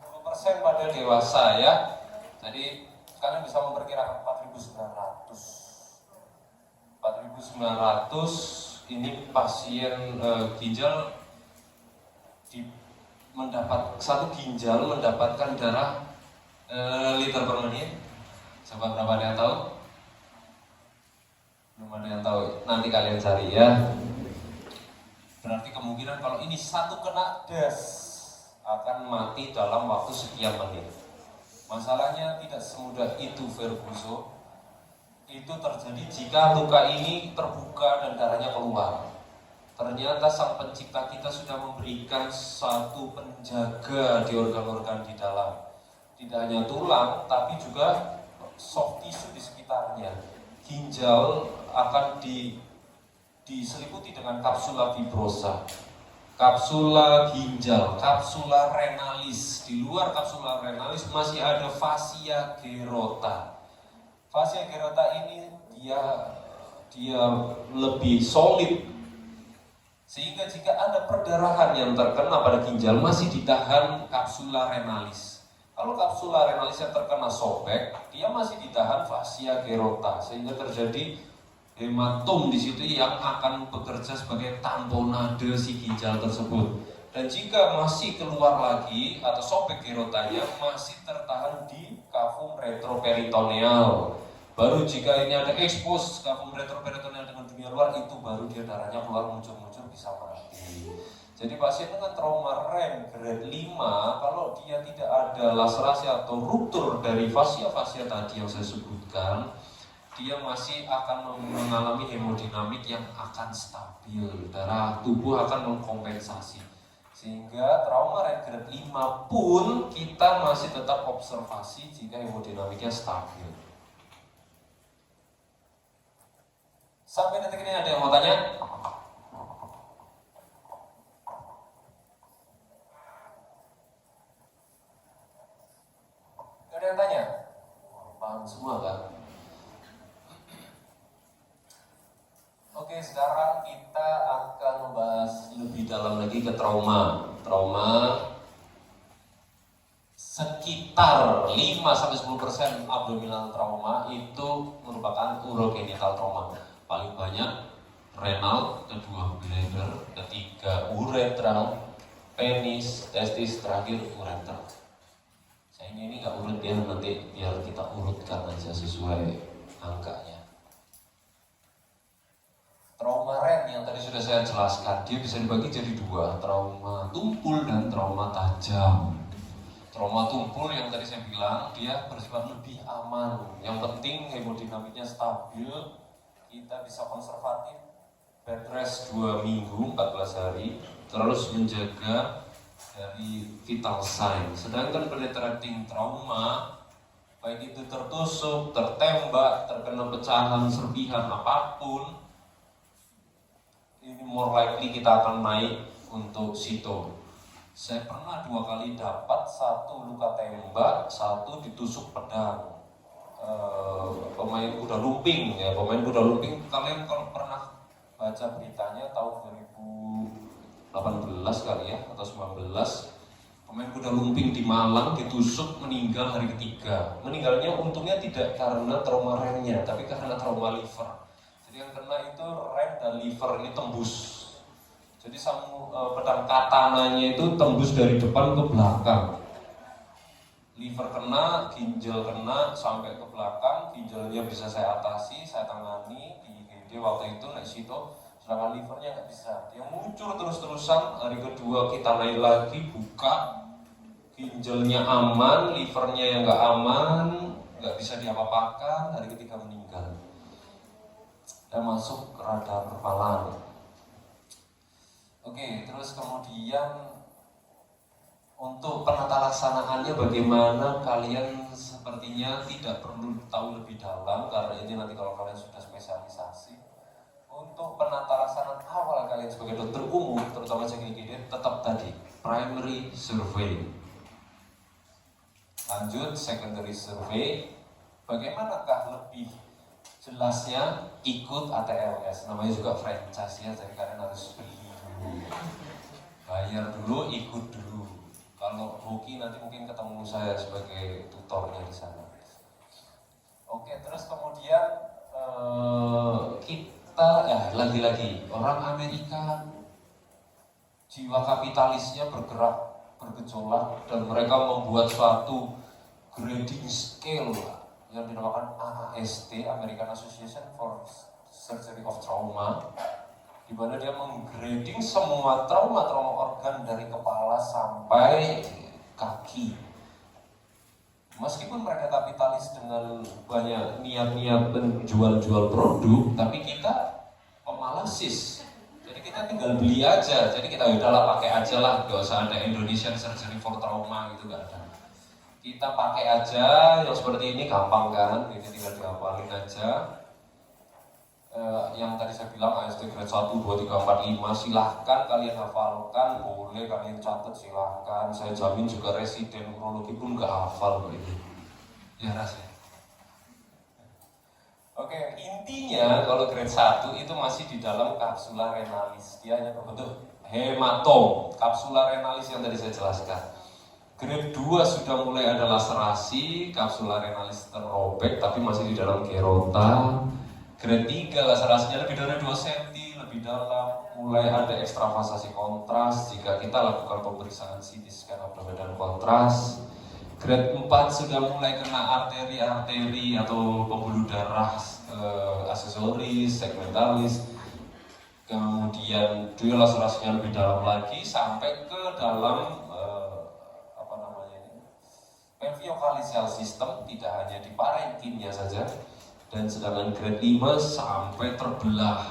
70% pada dewasa ya. Jadi kalian bisa memperkirakan 4.900 ini pasien ginjal satu ginjal mendapatkan darah liter per menit. Coba berapa ada yang tahu? Belum ada yang tahu. Nanti kalian cari ya. Berarti kemungkinan kalau ini satu kena des akan mati dalam waktu sekian menit. Masalahnya tidak semudah itu, Ferguson. Itu terjadi jika luka ini terbuka dan darahnya keluar. Ternyata sang pencipta kita sudah memberikan satu penjaga di organ-organ di dalam. Tidak hanya tulang, tapi juga soft tissue di sekitarnya. Ginjal akan diselimuti dengan kapsula fibrosa, kapsula ginjal, kapsula renalis. Di luar kapsula renalis masih ada fascia gerota. Fascia gerota ini dia lebih solid, sehingga jika ada perdarahan yang terkena pada ginjal masih ditahan kapsula renalis. Kalau kapsula renalis yang terkena sobek, dia masih ditahan fascia gerota, sehingga terjadi hematom di situ yang akan bekerja sebagai tamponade si ginjal tersebut. Dan jika masih keluar lagi atau sobek gerotanya, masih tertahan di kavum retroperitoneal. Baru jika ini ada ekspos kavum retroperitoneal dengan dunia luar, itu baru dia darahnya keluar muncul-muncul bisa mati. Jadi pasien dengan trauma REM grade 5, kalau dia tidak ada laserasi atau ruptur dari fascia-fascia tadi yang saya sebutkan, dia masih akan mengalami hemodinamik yang akan stabil. Darah tubuh akan mengkompensasi. Sehingga trauma REM grade 5 pun kita masih tetap observasi jika hemodinamiknya stabil. Sampai detik ini ada yang mau tanya? Gak ada yang tanya? Paham semua kan? Oke, sekarang kita akan membahas lebih dalam lagi ke trauma. Trauma sekitar 5-10% abdominal trauma itu merupakan urogenital trauma. Paling banyak renal, kedua bladder, ketiga uretral, penis, testis, terakhir ureter. Saya ini nggak urut ya, nanti biar kita urutkan aja sesuai angkanya. Trauma REM yang tadi sudah saya jelaskan, dia bisa dibagi jadi dua, trauma tumpul dan trauma tajam. Trauma tumpul yang tadi saya bilang, dia bersifat lebih aman. Yang penting hemodinamiknya stabil, kita bisa konservatif, bed rest 2 minggu, 14 hari, terus menjaga dari vital sign. Sedangkan penetrating trauma, baik itu tertusuk, tertembak, terkena pecahan, serpihan, apapun, ini more likely kita akan naik untuk sito. Saya pernah 2 kali dapat, 1 luka tembak, 1 ditusuk pedang. Pemain kuda lumping ya, pemain kuda lumping, kalian kalau pernah baca beritanya tahun 2018 kali ya atau 19, pemain kuda lumping di Malang ditusuk meninggal hari ketiga. Meninggalnya untungnya tidak karena trauma remnya, tapi karena trauma liver. Jadi yang kena itu rem dan liver ini tembus. Jadi pedang katananya itu tembus dari depan ke belakang. Liver kena, ginjal kena sampai ke belakang, ginjalnya bisa saya atasi, saya tangani di IGD waktu itu naik situ, sedangkan livernya nggak bisa. Dia muncul terus-terusan, hari kedua kita naik lagi, buka, ginjalnya aman, livernya yang nggak aman, nggak bisa diapa-apakan, hari ketiga meninggal. Dan masuk ke radar kepala. Oke, terus kemudian untuk penata laksanaannya bagaimana, kalian sepertinya tidak perlu tahu lebih dalam karena ini nanti kalau kalian sudah spesialisasi. Untuk penata laksanaan awal kalian sebagai dokter umum, terutama JGD, tetap tadi primary survey. Lanjut secondary survey. Bagaimanakah lebih jelasnya? Ikut ATLS, namanya juga franchise ya, jadi kalian harus beli dulu, bayar dulu, ikut dulu. Kalau hoki nanti mungkin ketemu saya sebagai tutornya di sana. Oke, terus kemudian kita lagi-lagi orang Amerika jiwa kapitalisnya bergejolak dan mereka membuat suatu grading scale yang dinamakan AAST, American Association for Surgery of Trauma, di mana dia menggrading semua trauma organ dari kepala sampai kaki. Meskipun mereka kapitalis dengan banyak niat-niat menjual-jual produk, tapi kita pemalasis. Jadi kita tinggal beli aja. Jadi kita udahlah pakai aja lah, gak usah ada Indonesian Surgery for Trauma gitu, gak ada. Kita pakai aja yang seperti ini, gampang kan? Ini tinggal dihafalin aja. Yang tadi saya bilang AST grade 1, 2, 3, 4, 5 silahkan kalian hafalkan, boleh kalian catat silahkan. Saya jamin juga residen urologi pun gak hafal kok ini ya rasanya. Oke, intinya kalau grade 1 itu masih di dalam kapsula renalis, dia hanya berbentuk hematom, kapsula renalis yang tadi saya jelaskan. Grade 2 sudah mulai ada laserasi, kapsula renalis terrobek tapi masih di dalam gerota. Grade 3 laserasinya lebih dari 2 cm, lebih dalam, mulai ada ekstravasasi kontras jika kita lakukan pemeriksaan CT scan abdomen dan kontras. Grade 4 sudah mulai kena arteri atau pembuluh darah aksesoris, segmentalis. Kemudian dia laserasinya lebih dalam lagi sampai ke dalam pelviofacial system, tidak hanya di parenkinnya saja. Dan sedangkan grade 5 sampai terbelah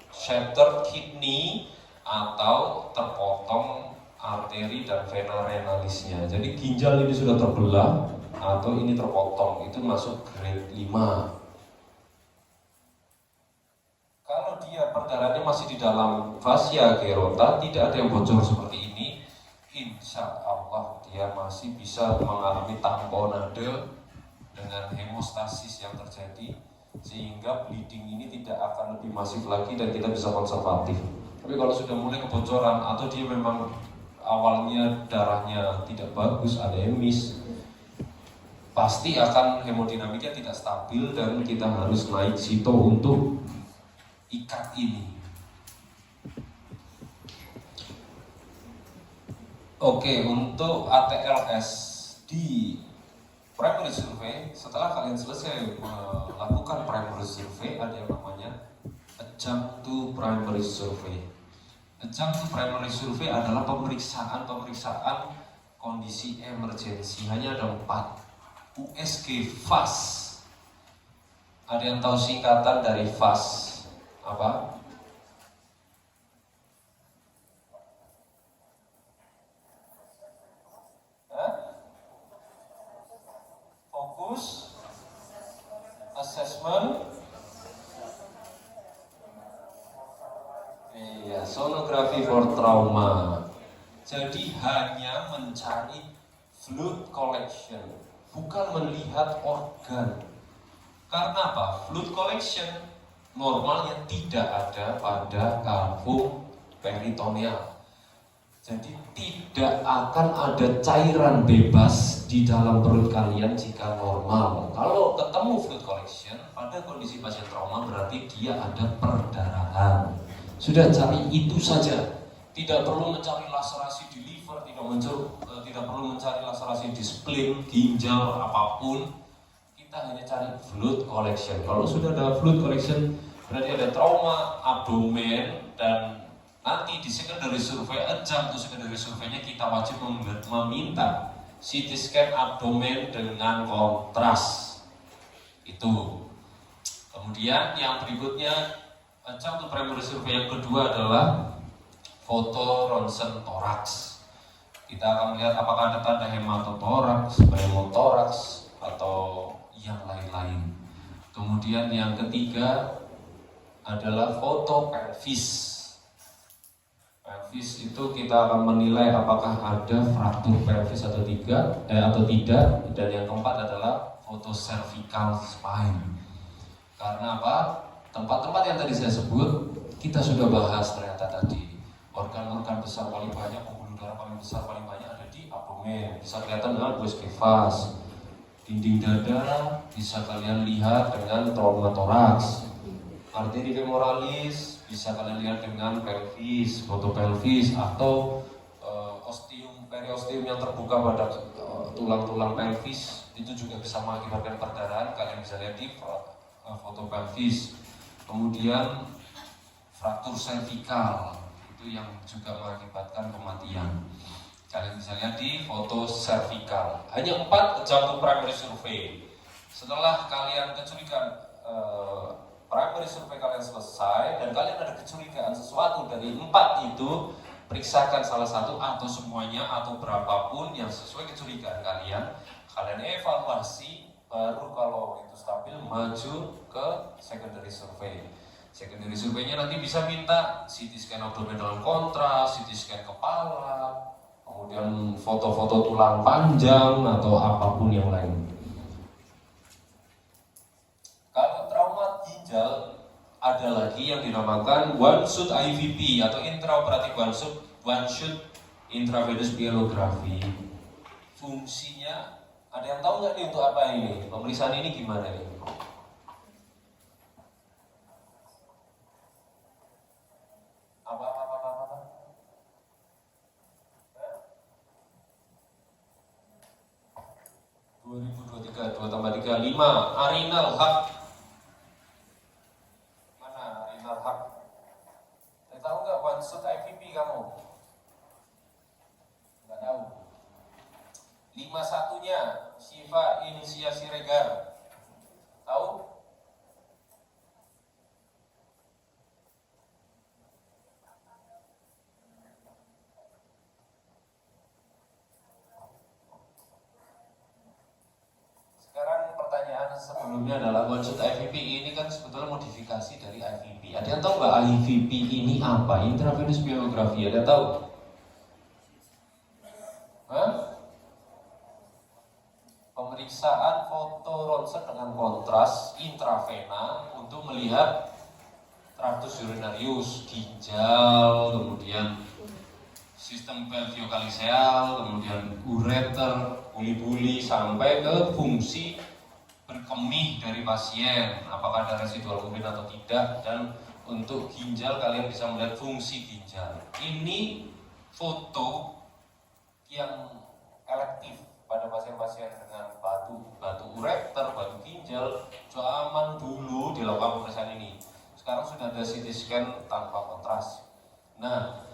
shattered kidney atau terpotong arteri dan vena renalisnya. Jadi ginjal ini sudah terbelah atau ini terpotong, itu masuk grade 5. Kalau dia perdarahannya masih di dalam fascia gerota, tidak ada yang bocor seperti ini, insya Allah dia masih bisa mengalami tamponade dengan hemostasis yang terjadi, sehingga bleeding ini tidak akan lebih masif lagi dan kita bisa konservatif. Tapi kalau sudah mulai kebocoran atau dia memang awalnya darahnya tidak bagus, anemis, pasti akan hemodinamiknya tidak stabil dan kita harus naik sito untuk ikat ini. Oke, untuk ATLS di primary survey, setelah kalian selesai melakukan primary survey, ada yang namanya adjunct to primary survey. Adjunct to primary survey adalah pemeriksaan kondisi emergensi. Hanya ada 4. USG FAST. Ada yang tahu singkatan dari FAST? Apa? Iya, sonografi for trauma. Jadi hanya mencari fluid collection, bukan melihat organ. Karena apa? Fluid collection normalnya tidak ada pada kalvum peritoneal. Jadi tidak akan ada cairan bebas di dalam perut kalian jika normal. Kalau ketemu fluid collection pada kondisi pasien trauma berarti dia ada perdarahan. Sudah cari itu saja. Tidak perlu mencari laserasi di liver, tidak perlu mencari laserasi di spleen, ginjal, apapun. Kita hanya cari fluid collection. Kalau sudah ada fluid collection berarti ada trauma abdomen, dan nanti di secondary survey, adjunct to secondary survey-nya kita wajib meminta CT scan abdomen dengan kontras. Itu. Kemudian yang berikutnya, adjunct to primary survey yang kedua adalah foto ronsen toraks. Kita akan melihat apakah ada tanda hematotoraks, pneumotoraks, atau yang lain-lain. Kemudian yang ketiga adalah foto pelvis. Pelvis itu kita akan menilai apakah ada fraktur pelvis atau tidak. Dan yang keempat adalah foto cervical spine. Karena apa? Tempat-tempat yang tadi saya sebut kita sudah bahas ternyata tadi. Organ-organ besar paling banyak, pembuluh darah paling besar paling banyak ada di abdomen. Bisa kelihatan dengan Buschke vas. Dinding dada bisa kalian lihat dengan trauma toraks. Arteri femoralis bisa kalian lihat dengan pelvis, foto pelvis, atau osteum, periosteum yang terbuka pada tulang-tulang pelvis itu juga bisa mengakibatkan perdarahan. Kalian bisa lihat di foto pelvis. Kemudian fraktur servikal itu yang juga mengakibatkan kematian. Kalian bisa lihat di foto servikal. Hanya 4 adjunct primary survey. Setelah kalian kecurigaan primary survey kalian selesai dan kalian ada kecurigaan sesuatu dari 4 itu, periksakan salah satu atau semuanya atau berapapun yang sesuai kecurigaan kalian. Kalian evaluasi, baru kalau itu stabil maju ke secondary survey. Secondary survey-nya nanti bisa minta CT scan abdomen dalam kontras, CT scan kepala, kemudian foto-foto tulang panjang atau apapun yang lain. Kalau trauma ginjal ada lagi yang dinamakan one shot IVP atau intraoperatif one shot intravenous pyelography. Fungsinya ada yang tahu nggak nih untuk apa ini? Pemeriksaan ini gimana nih? Apa? 2023, 2 tambah 3, 5. Arenal hub. Mana arenal hub? Tahu nggak one shot IVP kamu? Nggak tahu. 51-nya Shiva inisiasi regar. Tahu? Sekarang pertanyaan sebelumnya adalah one shot IVP ini kan sebetulnya modifikasi dari IVP. Ada yang tahu nggak IVP ini apa? Intravenous pyelography. Ada yang tahu? Hah? Pemeriksaan foto ronsen dengan kontras intravena untuk melihat tractus urinarius, ginjal, kemudian sistem pelvio-kaliseal, kemudian ureter, buli-buli, sampai ke fungsi berkemih dari pasien, apakah ada residual urin atau tidak. Dan untuk ginjal kalian bisa melihat fungsi ginjal. Ini foto yang elektif pada pasien-pasien dengan batu ureter, batu ginjal. Zaman dulu dilakukan pemeriksaan ini. Sekarang sudah ada CT scan tanpa kontras. Nah,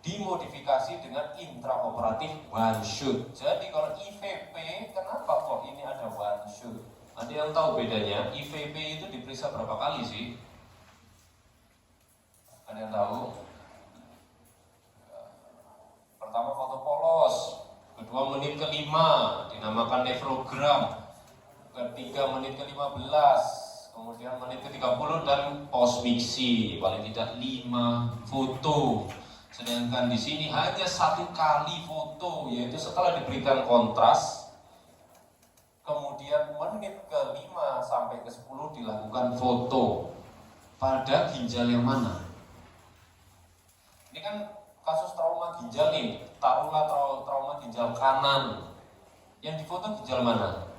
dimodifikasi dengan intraoperatif one shot. Jadi kalau IVP, kenapa kok ini ada one shot? Ada yang tahu bedanya? IVP itu diperiksa berapa kali sih? Ada yang tahu? Pertama foto polos, kedua menit ke-5 dinamakan nefrogram, ketiga menit ke-15, kemudian kemudian menit ke-30 dan post mixi paling tidak 5 foto. Sedangkan di sini hanya 1 kali foto, yaitu setelah diberikan kontras, kemudian menit ke-5 sampai ke-10 dilakukan foto. Pada ginjal yang mana? Ini kan kasus trauma ginjal nih, taruhlah trauma ginjal kanan. Yang difoto ginjal mana?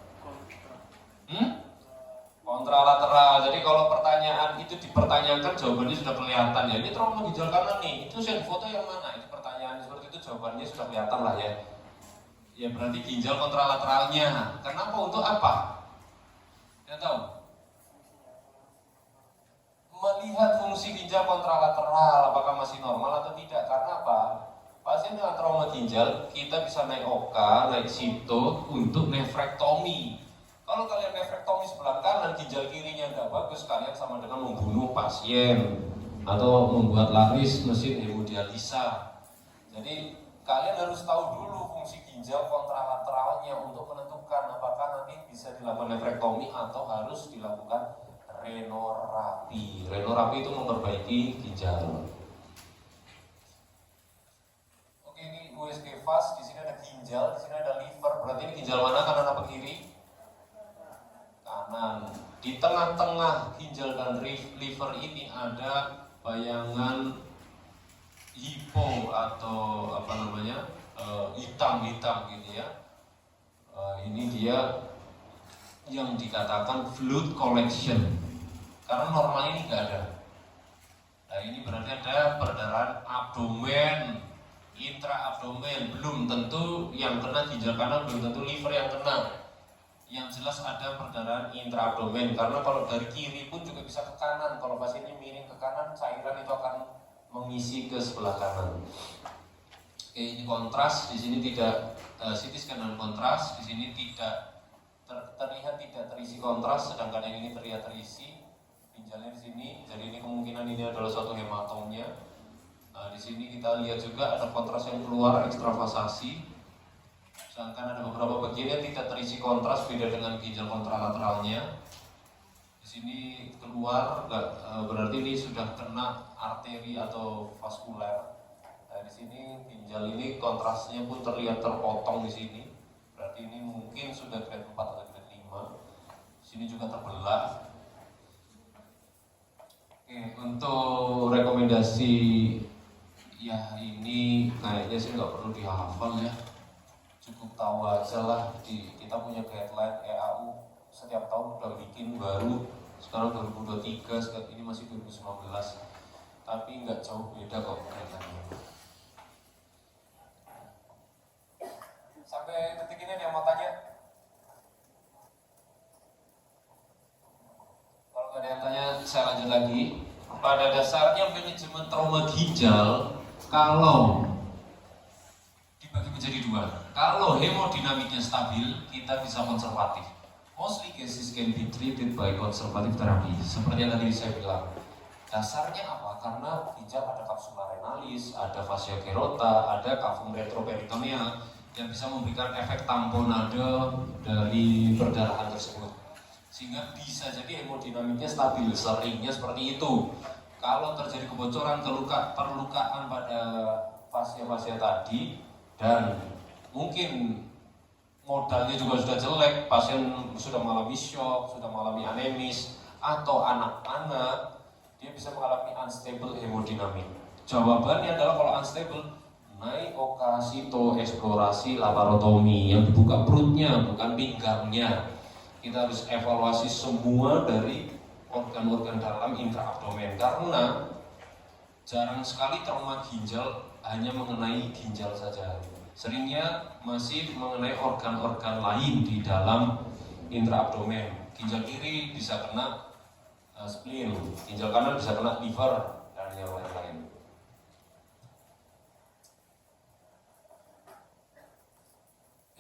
Kontralateral. Jadi kalau pertanyaan itu dipertanyakan, jawabannya sudah kelihatan ya. Ini trauma ginjal kanan nih, itu yang difoto yang mana? Ini pertanyaan seperti itu, jawabannya sudah kelihatan lah ya. Ya berarti ginjal kontralateralnya. Kenapa? Untuk apa? Ya tahu? Melihat fungsi ginjal kontralateral apakah masih normal atau tidak. Karena apa? Pasien dengan trauma ginjal kita bisa naik oka, naik sito untuk nefrektomi. Kalau kalian nefrektomi sebelah kanan, ginjal kirinya nggak bagus, kalian sama dengan membunuh pasien atau membuat laris mesin hemodialisa. Jadi kalian harus tahu dulu fungsi ginjal kontralateralnya untuk menentukan apakah nanti bisa dilakukan nefrektomi atau harus dilakukan renorapi. Renorapi itu memperbaiki ginjal. Oke, ini USG fast. Di sini ada ginjal, di sini ada liver. Berarti ini ginjal mana? Kanan apa kiri? Kanan. Di tengah-tengah ginjal dan liver ini ada bayangan hipo atau apa namanya hitam-hitam gitu ya. Ini dia yang dikatakan fluid collection. Karena normal ini nggak ada. Nah ini berarti ada perdarahan abdomen, intraabdomen. Belum tentu yang kena ginjal kanan, belum tentu liver yang kena. Yang jelas ada perdarahan intraabdomen. Karena kalau dari kiri pun juga bisa ke kanan. Kalau pasiennya miring ke kanan, cairan itu akan mengisi ke sebelah kanan. Oke, ini kontras. Di sini tidak CT scan dan kontras. Di sini tidak terlihat tidak terisi kontras, sedangkan yang ini terlihat terisi. Ginjalnya di sini, jadi ini kemungkinan ini adalah suatu hematomnya. Nah, di sini kita lihat juga ada kontras yang keluar ekstravasasi. Sedangkan ada beberapa bagian yang tidak terisi kontras, beda dengan ginjal kontralateralnya. Di sini keluar, berarti ini sudah kena arteri atau vaskuler. Nah, di sini ginjal ini kontrasnya pun terlihat terpotong di sini. Berarti ini mungkin sudah grade 4 atau grade 5. Di sini juga terbelah. Oke, untuk rekomendasi ya ini kayaknya sih nggak perlu dihafal ya, cukup tahu aja lah. Kita punya guideline EAU setiap tahun udah bikin baru, sekarang 2023, sekarang ini masih 2019, tapi nggak jauh beda kok guideline-nya. Sampai detik ini ada yang mau tanya? Kalau nggak ada yang tanya, saya lanjut lagi. Pada dasarnya manajemen trauma ginjal kalau dibagi menjadi dua. Kalau hemodinamiknya stabil, kita bisa konservatif. Mostly cases can be treated by conservative therapy. Seperti yang tadi saya bilang. Dasarnya apa? Karena ginjal ada kapsula renalis, ada fascia kerota, ada cavum retroperitoneal yang bisa memberikan efek tamponade dari perdarahan tersebut. Sehingga bisa jadi hemodinamiknya stabil, seringnya seperti itu. Kalau terjadi kebocoran, perlukaan pada fascia-fascia tadi, dan mungkin modalnya juga sudah jelek, pasien sudah mengalami shock, sudah mengalami anemis, atau anak-anak, dia bisa mengalami unstable hemodinamik. Jawabannya adalah kalau unstable, naik oka, sito, eksplorasi, laparotomi, yang dibuka perutnya, bukan pinggangnya. Kita harus evaluasi semua dari organ-organ dalam intraabdomen, karena jarang sekali trauma ginjal hanya mengenai ginjal saja. Seringnya masih mengenai organ-organ lain di dalam intraabdomen. Ginjal kiri bisa kena spleen, ginjal kanan bisa kena liver, dan yang lain-lain.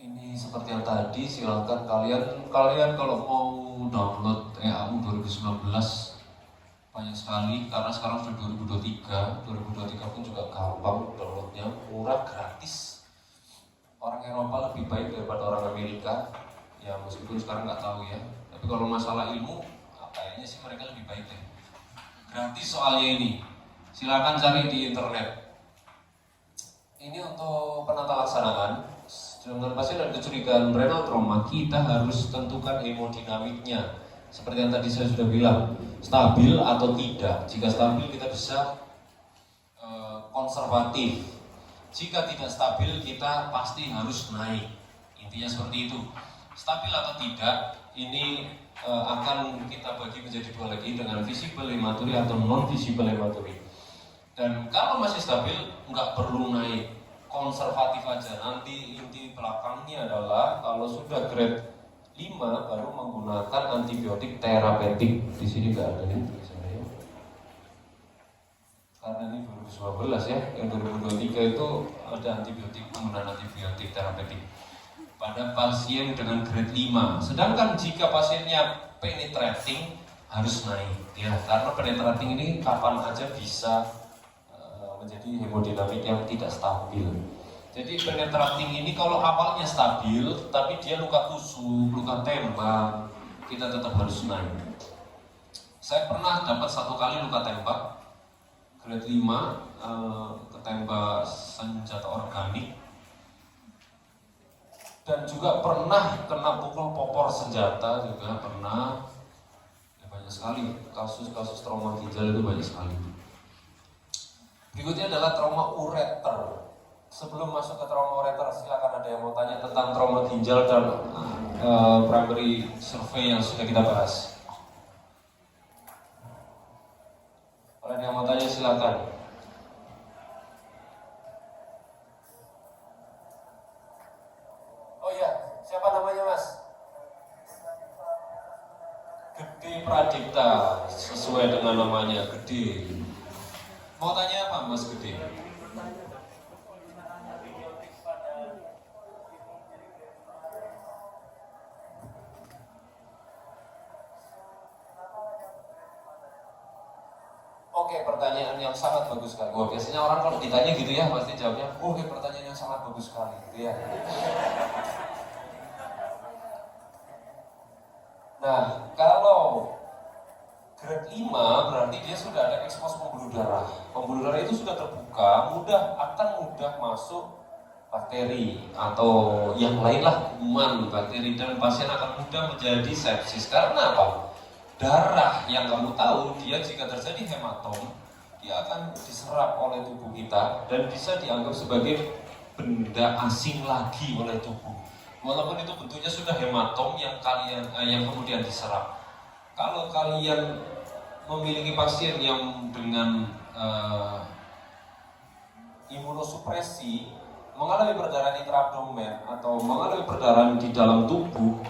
Ini seperti yang tadi, silahkan kalian kalau mau download EAU 2019 banyak sekali, karena sekarang sudah 2023 pun juga gampang downloadnya, murah, gratis. Orang Eropa lebih baik daripada orang Amerika, ya meskipun sekarang nggak tahu ya. Tapi kalau masalah ilmu, kayaknya sih mereka lebih baik deh. Gratis soalnya ini, silakan cari di internet. Ini untuk penata laksanaan. Dengan pasien ada kecurigaan renal trauma, kita harus tentukan hemodinamiknya. Seperti yang tadi saya sudah bilang, stabil atau tidak. Jika stabil kita bisa konservatif. Jika tidak stabil kita pasti harus naik. Intinya seperti itu. Stabil atau tidak, ini akan kita bagi menjadi dua lagi dengan visible hematuri atau non visible hematuri. Dan kalau masih stabil, nggak perlu naik, konservatif aja. Nanti inti belakangnya adalah kalau sudah grade 5 baru menggunakan antibiotik terapeutik. Di sini nggak ada nih tulisannya. Karena ini 2019 ya, yang 2023 itu ada antibiotik, penggunaan antibiotik terapeutik pada pasien dengan grade 5. Sedangkan jika pasiennya penetrating harus naik ya, karena penetrating ini kapan aja bisa menjadi hemodinamik yang tidak stabil. Jadi penetrating ini kalau awalnya stabil, tapi dia luka tusuk, luka tembak, kita tetap harus naik. Saya pernah dapat 1 kali luka tembak, grade 5, ketembak senjata organik, dan juga pernah kena pukul popor senjata juga pernah. Ya, banyak sekali kasus-kasus trauma ginjal itu banyak sekali. Berikutnya adalah trauma ureter. Sebelum masuk ke trauma ureter, silakan ada yang mau tanya tentang trauma ginjal dan primary survey yang sudah kita bahas. Kalau ada yang mau tanya silakan. Oh iya, siapa namanya Mas? Gede Pradipta, sesuai dengan namanya, Gede. Mau tanya apa Mas Gede? Oke, pertanyaan yang sangat bagus sekali. Wah, biasanya orang kalau ditanya gitu ya, pasti jawabnya, oke, pertanyaan yang sangat bagus sekali, gitu ya. Nah, kalau grade 5 berarti dia sudah ada ekspos pembuluh darah. Pembuluh darah itu sudah terbuka, akan mudah masuk bakteri atau yang lain lah, kuman, bakteri, dan pasien akan mudah menjadi sepsis. Karena apa? Darah yang kamu tahu, dia jika terjadi hematom, dia akan diserap oleh tubuh kita dan bisa dianggap sebagai benda asing lagi oleh tubuh. Walaupun itu bentuknya sudah hematom yang kemudian diserap. Kalau kalian memiliki pasien yang dengan imunosupresi, mengalami perdarahan intraabdomen atau mengalami perdarahan di dalam tubuh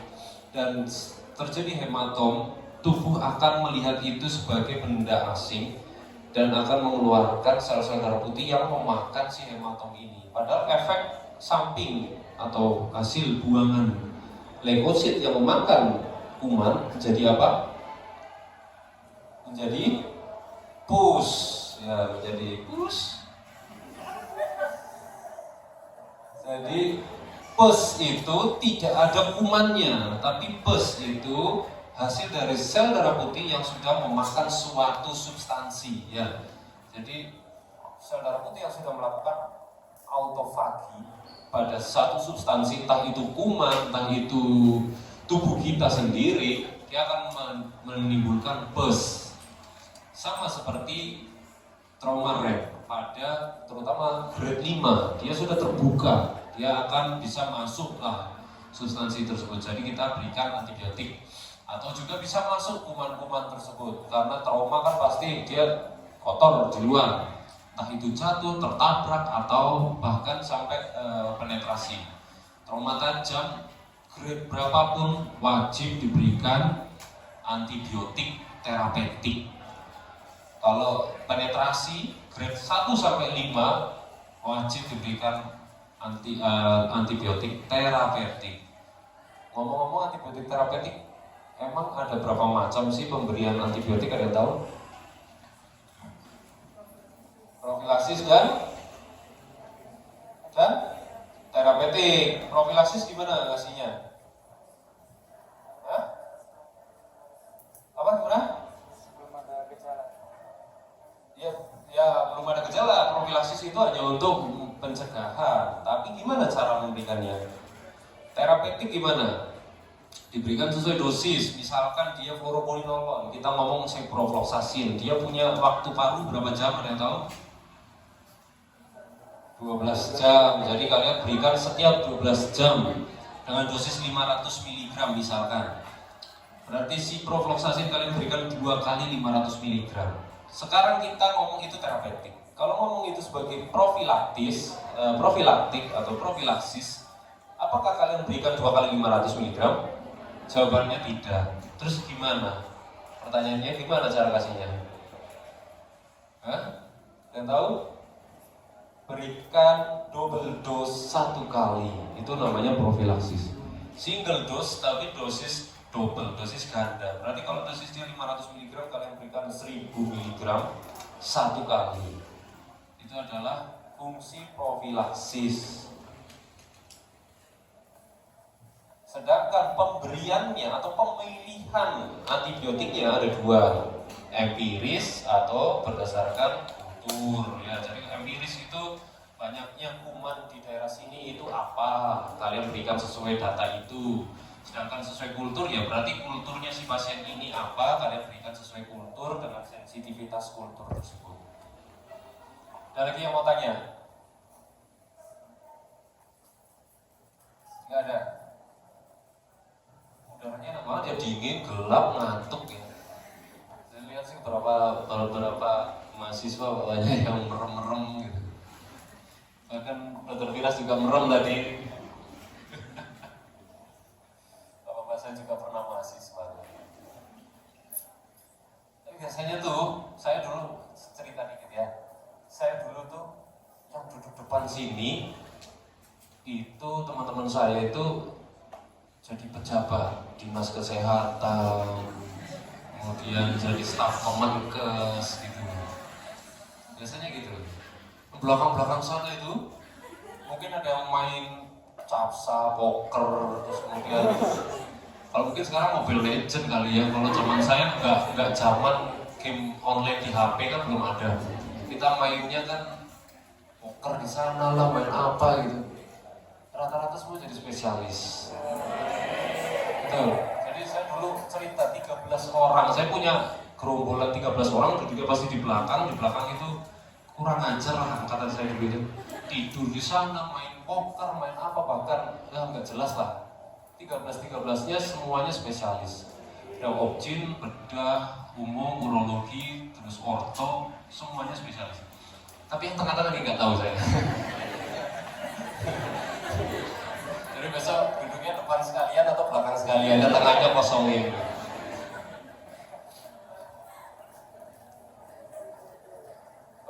dan terjadi hematom, tubuh akan melihat itu sebagai benda asing dan akan mengeluarkan sel-sel darah putih yang memakan si hematom ini. Padahal efek samping atau hasil buangan leukosit yang memakan kuman menjadi apa? Menjadi pus, ya, menjadi pus. Jadi pus itu tidak ada kumannya, tapi pus itu hasil dari sel darah putih yang sudah memakan suatu substansi, ya. Jadi sel darah putih yang sudah melakukan autofagi pada satu substansi, entah itu kuman, entah itu tubuh kita sendiri, dia akan menimbulkan pus. Sama seperti trauma rem pada terutama grade 5, dia sudah terbuka, dia akan bisa masuklah substansi tersebut. Jadi kita berikan antibiotik atau juga bisa masuk kuman-kuman tersebut karena trauma kan pasti dia kotor di luar, entah itu jatuh, tertabrak atau bahkan sampai penetrasi. Trauma tajam grade berapapun wajib diberikan antibiotik terapeutik. Kalau penetrasi grade 1 sampai 5 wajib diberikan antibiotik terapeutik. Ngomong-ngomong antibiotik terapeutik, emang ada berapa macam sih pemberian antibiotik, ada yang tahu? Profilaksis dan terapeutik. Profilaksis gimana ngasihnya? Hah? Apa gimana? Ya, belum ada gejala. Profilaksis itu hanya untuk pencegahan. Tapi gimana cara memberikannya? Terapeutik gimana? Diberikan sesuai dosis. Misalkan dia fluoroquinolone, kita ngomong ciprofloxacin. Dia punya waktu paru berapa jam? Ada yang tahu? 12 jam. Jadi kalian berikan setiap 12 jam dengan dosis 500 mg misalkan. Berarti ciprofloxacin kalian berikan 2 kali 500 mg. Sekarang kita ngomong itu terapeutik. Kalau ngomong itu sebagai profilaktik atau profilaksis, apakah kalian berikan 2 kali 500 mg? Jawabannya tidak. Terus gimana? Pertanyaannya gimana cara kasihnya? Hah? Yang tahu? Berikan double dose 1 kali. Itu namanya profilaksis. Single dose tapi dosis double, dosis ganda. Berarti kalau dosisnya 500 mg, kalian berikan 1000 mg 1 kali. Itu adalah fungsi profilaksis. Sedangkan pemberiannya atau pemilihan antibiotiknya ada 2, empiris atau berdasarkan kultur. Ya, jadi empiris itu banyaknya kuman di daerah sini itu apa? Kalian berikan sesuai data itu. Sedangkan sesuai kultur ya berarti kulturnya si pasien ini apa, kalian berikan sesuai kultur dengan sensitivitas kultur tersebut. Ada lagi yang mau tanya? Nggak ada? Udaranya enak banget ya, dingin, gelap, ngantuk ya. Saya lihat sih beberapa mahasiswa katanya yang merem-merem gitu. Bahkan Dr. Firas juga merem tadi. Saya juga pernah mahasiswa. Tapi biasanya tuh, saya dulu cerita dikit ya. Saya dulu tuh yang duduk depan sini itu teman-teman saya itu jadi pejabat dinas kesehatan, kemudian jadi staf Kemenkes gitu. Biasanya gitu. Belakang-belakang sana itu mungkin ada yang main capsa, poker, terus kemudian kalau mungkin sekarang Mobile Legend kali ya. Kalau zaman saya nggak zaman game online di HP kan belum ada. Kita mainnya kan poker di sana lah, main apa gitu. Rata-rata semua jadi spesialis. Betul. Jadi saya dulu cerita 13 orang. Saya punya gerombolan 13 orang, duduknya pasti di belakang. Di belakang itu kurang ajar lah angkatan saya dulu itu. Tidur di sana, main poker, main apa bahkan ya nggak jelas lah. 13-13-nya semuanya spesialis. Ada obgyn, bedah, umum, urologi, terus orto, semuanya spesialis. Tapi yang tengah-tengah nih nggak tahu saya. Jadi besok duduknya depan sekalian atau belakang sekalian, dan tengahnya kosongin.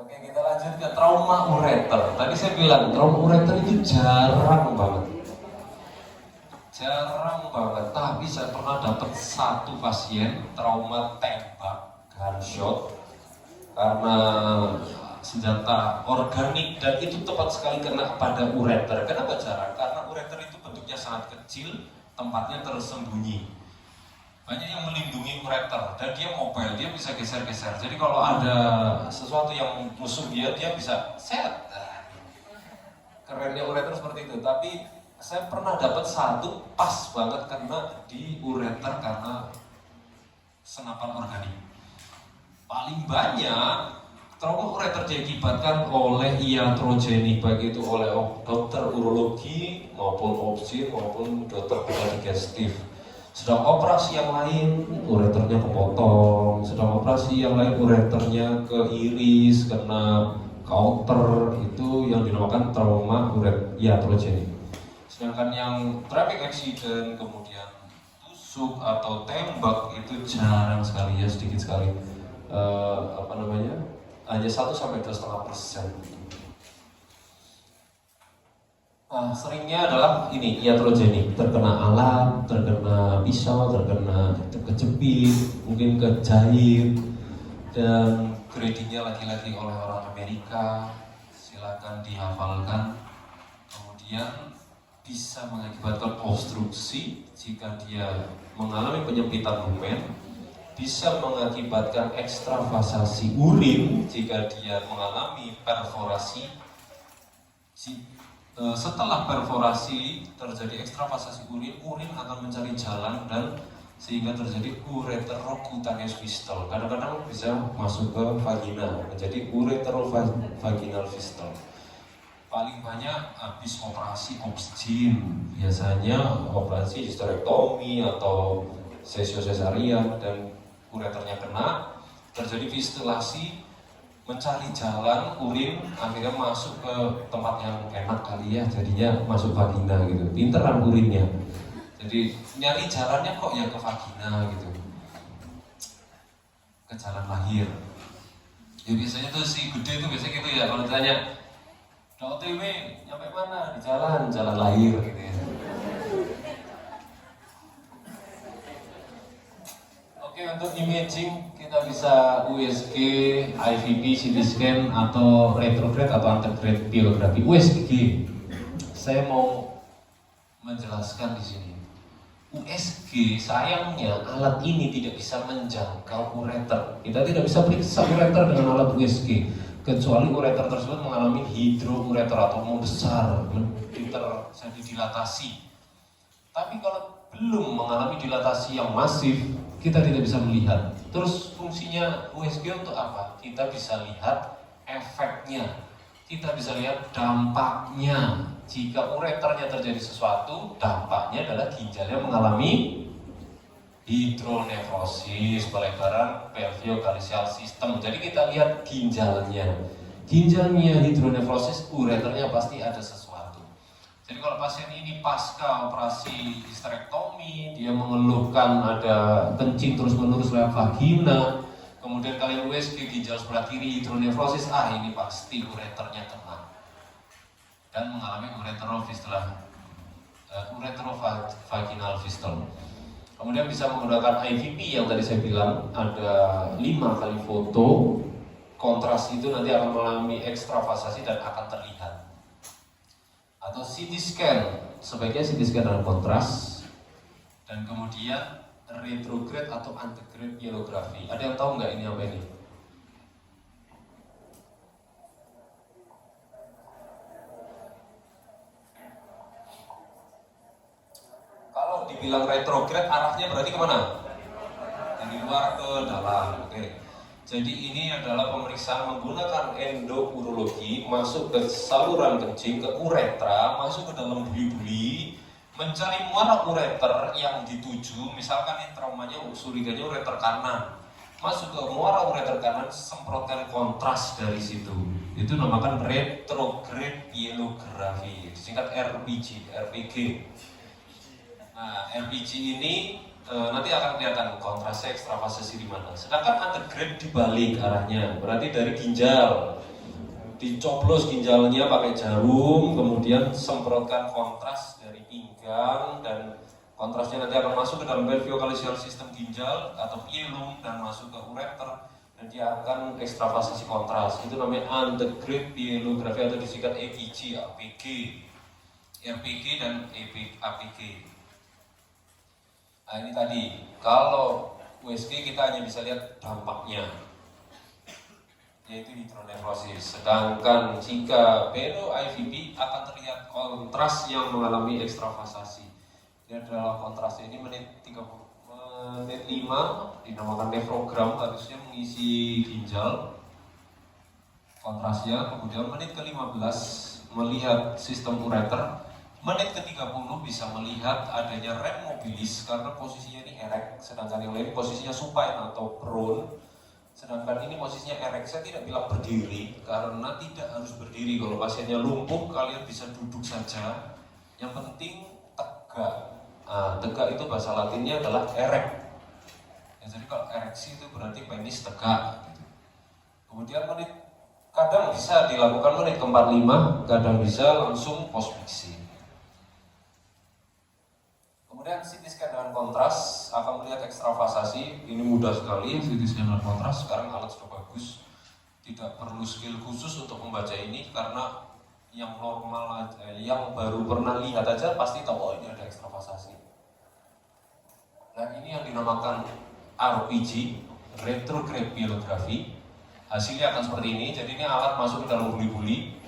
Oke, kita lanjut ke trauma ureter. Tadi saya bilang trauma ureter itu jarang banget. Jarang banget, tapi saya pernah dapat 1 pasien trauma tembak gunshot karena senjata organik, dan itu tepat sekali kena pada ureter. Kenapa jarang? Karena ureter itu bentuknya sangat kecil, tempatnya tersembunyi. Banyak yang melindungi ureter dan dia mobile, dia bisa geser-geser. Jadi kalau ada sesuatu yang musuh dia bisa set. Kerennya ureter seperti itu. Tapi saya pernah dapat 1 pas banget kena di ureter karena senapan organik. Paling banyak trauma ureter diakibatkan oleh iatrogenik, baik itu oleh dokter urologi maupun obgyn maupun dokter bedah digestif. Sedang operasi yang lain ureternya kepotong, sedang operasi yang lain ureternya keiris, kena counter, itu yang dinamakan trauma iatrogenik. Sedangkan yang traffic accident, kemudian tusuk atau tembak itu jarang sekali ya, sedikit sekali. Hanya 1-2,5%. Nah, seringnya adalah ini iatrogenik, terkena alat, terkena pisau, kejepit, mungkin kejahit, dan gradingnya lagi-lagi oleh orang Amerika. Silakan dihafalkan. Kemudian bisa mengakibatkan obstruksi jika dia mengalami penyempitan lumen, bisa mengakibatkan ekstravasasi urin jika dia mengalami perforasi. Setelah perforasi terjadi ekstravasasi urin, urin akan mencari jalan dan sehingga terjadi ureterocutaneous fistule. Kadang-kadang bisa masuk ke vagina, menjadi ureterovaginal fistule. Paling banyak habis operasi obstin, biasanya operasi histerektomi atau sesio-sesarian dan ureternya kena, terjadi fistulasi, mencari jalan urin, akhirnya masuk ke tempat yang enak kali ya, jadinya masuk vagina gitu. Pinteran urinnya, jadi nyari jalannya kok ya ke vagina gitu, ke jalan lahir. Ya biasanya tuh si gede itu biasanya gitu ya, kalau ditanya OTW, nyampe mana? Di jalan lahir gitu ya. Oke, untuk imaging kita bisa USG, IVP, CT scan atau retrograde atau antegrade biografi. USG, saya mau menjelaskan di sini. USG sayangnya alat ini tidak bisa menjangkau ureter. Kita tidak bisa periksa ureter dengan alat USG. Kecuali ureter tersebut mengalami hidroureter atau membesar, jadi dilatasi. Tapi kalau belum mengalami dilatasi yang masif, kita tidak bisa melihat. Terus fungsinya USG untuk apa? Kita bisa lihat efeknya, kita bisa lihat dampaknya. Jika ureternya terjadi sesuatu, dampaknya adalah ginjalnya mengalami hidronefrosis, pelebaran pelviokalsial sistem. Jadi kita lihat ginjalnya hidronefrosis, ureternya pasti ada sesuatu. Jadi kalau pasien ini pasca operasi histerektomi, dia mengeluhkan ada kencing terus menerus lewat vagina, kemudian kalian USG ginjal sebelah kiri hidronefrosis, ini pasti ureternya kena dan mengalami ureterovaginal fistule. Kemudian bisa menggunakan IVP yang tadi saya bilang, ada 5 kali foto, kontras itu nanti akan mengalami ekstravasasi dan akan terlihat. Atau CT scan, sebaiknya CT scan dengan kontras, dan kemudian retrograde atau antegrade biografi. Ada yang tahu nggak ini apa ini? Kalau dibilang retrograde arahnya berarti kemana? Dari luar ke dalam. Oke. Jadi ini adalah pemeriksaan menggunakan endourologi, masuk ke saluran kencing, ke uretra, masuk ke dalam buli-buli, mencari muara ureter yang dituju. Misalkan ini traumanya suriganya ureter kanan, masuk ke muara ureter kanan, semprotkan kontras dari situ. Itu namakan retrograde biografi, disingkat RPG. Nah, RPG ini nanti akan kelihatan kontrasnya ekstravasasi di mana. Sedangkan antegrade dibalik arahnya, berarti dari ginjal, dicoblos ginjalnya pakai jarum, kemudian semprotkan kontras dari pinggang, dan kontrasnya nanti akan masuk ke dalam pelviokalsial sistem ginjal atau pielum dan masuk ke ureter, dan dia akan ekstravasasi kontras. Itu namanya antegrade biografi atau disingkat EPG, APG, RPG dan APG. Nah ini tadi, kalau USG kita hanya bisa lihat dampaknya, yaitu hidronefrosis. Sedangkan jika BNO IVP akan terlihat kontras yang mengalami ekstravasasi. Ini adalah kontrasnya, ini menit 5, dinamakan nefrogram, harusnya mengisi ginjal. Kontrasnya, kemudian menit ke-15 melihat sistem ureter. Menit ke-30 bisa melihat adanya rem mobilis karena posisinya ini erect, sedangkan yang lain posisinya supine atau prone. Sedangkan ini posisinya erect. Saya tidak bilang berdiri karena tidak harus berdiri. Kalau pasiennya lumpuh, kalian bisa duduk saja. Yang penting tegak. Tegak itu bahasa latinnya adalah erect. Ya, jadi kalau ereksi itu berarti penis tegak. Gitu. Kemudian kadang bisa dilakukan menit ke-45, kadang bisa langsung post-fixing. Kemudian CT scan dengan kontras akan melihat ekstravasasi. Ini mudah sekali, CT scan dengan kontras. Sekarang alat sudah bagus, tidak perlu skill khusus untuk membaca ini, karena yang normal aja, yang baru pernah lihat aja pasti tahu ini ada ekstravasasi. Nah ini yang dinamakan RPG, retrographiography. Hasilnya akan seperti ini. Jadi ini alat masuk ke dalam buli-buli,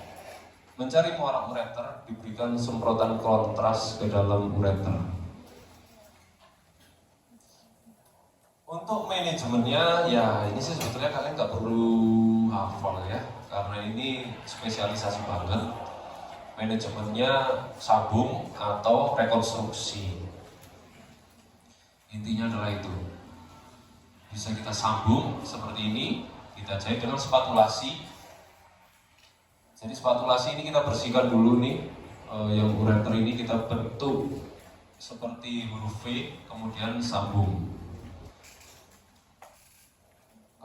mencari muara ureter, diberikan semprotan kontras ke dalam ureter. Untuk manajemennya, ya ini sih sebetulnya kalian nggak perlu hafal ya, karena ini spesialisasi banget. Manajemennya sabung atau rekonstruksi. Intinya adalah itu. Bisa kita sambung seperti ini, kita jahit dengan spatulasi. Jadi spatulasi ini kita bersihkan dulu nih, yang ureter ini kita bentuk seperti huruf V, kemudian sambung.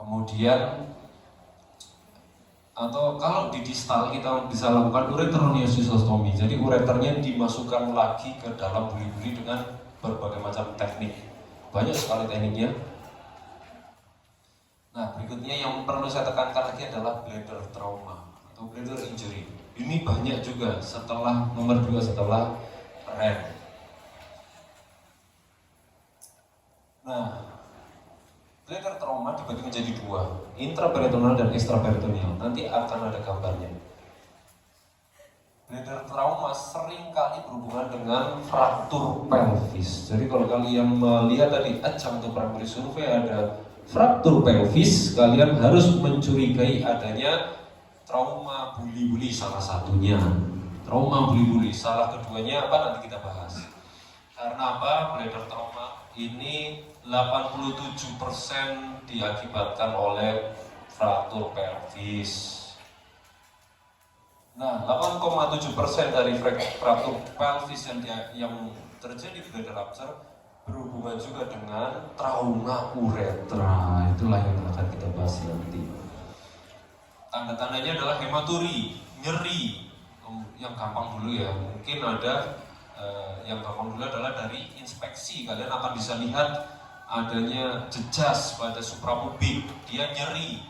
Kemudian atau kalau di distal kita bisa lakukan ureteroniostomi. Jadi ureternya dimasukkan lagi ke dalam buli-buli dengan berbagai macam teknik. Banyak sekali tekniknya. Nah, berikutnya yang perlu saya tekankan lagi adalah bladder trauma atau bladder injury. Ini banyak juga setelah nomor 2 setelah REM. Nah, bladder trauma dibagi menjadi 2, intraperitoneal dan ekstraperitoneal. Nanti akan ada gambarnya. Bladder trauma sering kali berhubungan dengan fraktur pelvis. Jadi kalau kalian melihat tadi adjunct to primary survey ada fraktur pelvis, kalian harus mencurigai adanya trauma buli-buli salah satunya. Trauma buli-buli, salah keduanya apa nanti kita bahas. Karena apa? Bladder trauma ini 87% diakibatkan oleh fraktur pelvis. Nah, 8,7% dari fraktur pelvis yang terjadi di bladder rupture berhubungan juga dengan trauma uretra. Itulah yang akan kita bahas nanti. Tanda-tandanya adalah hematuri, nyeri. Yang gampang dulu ya, mungkin ada yang gampang dulu adalah dari inspeksi. Kalian akan bisa lihat adanya jejas pada suprapubik, dia nyeri.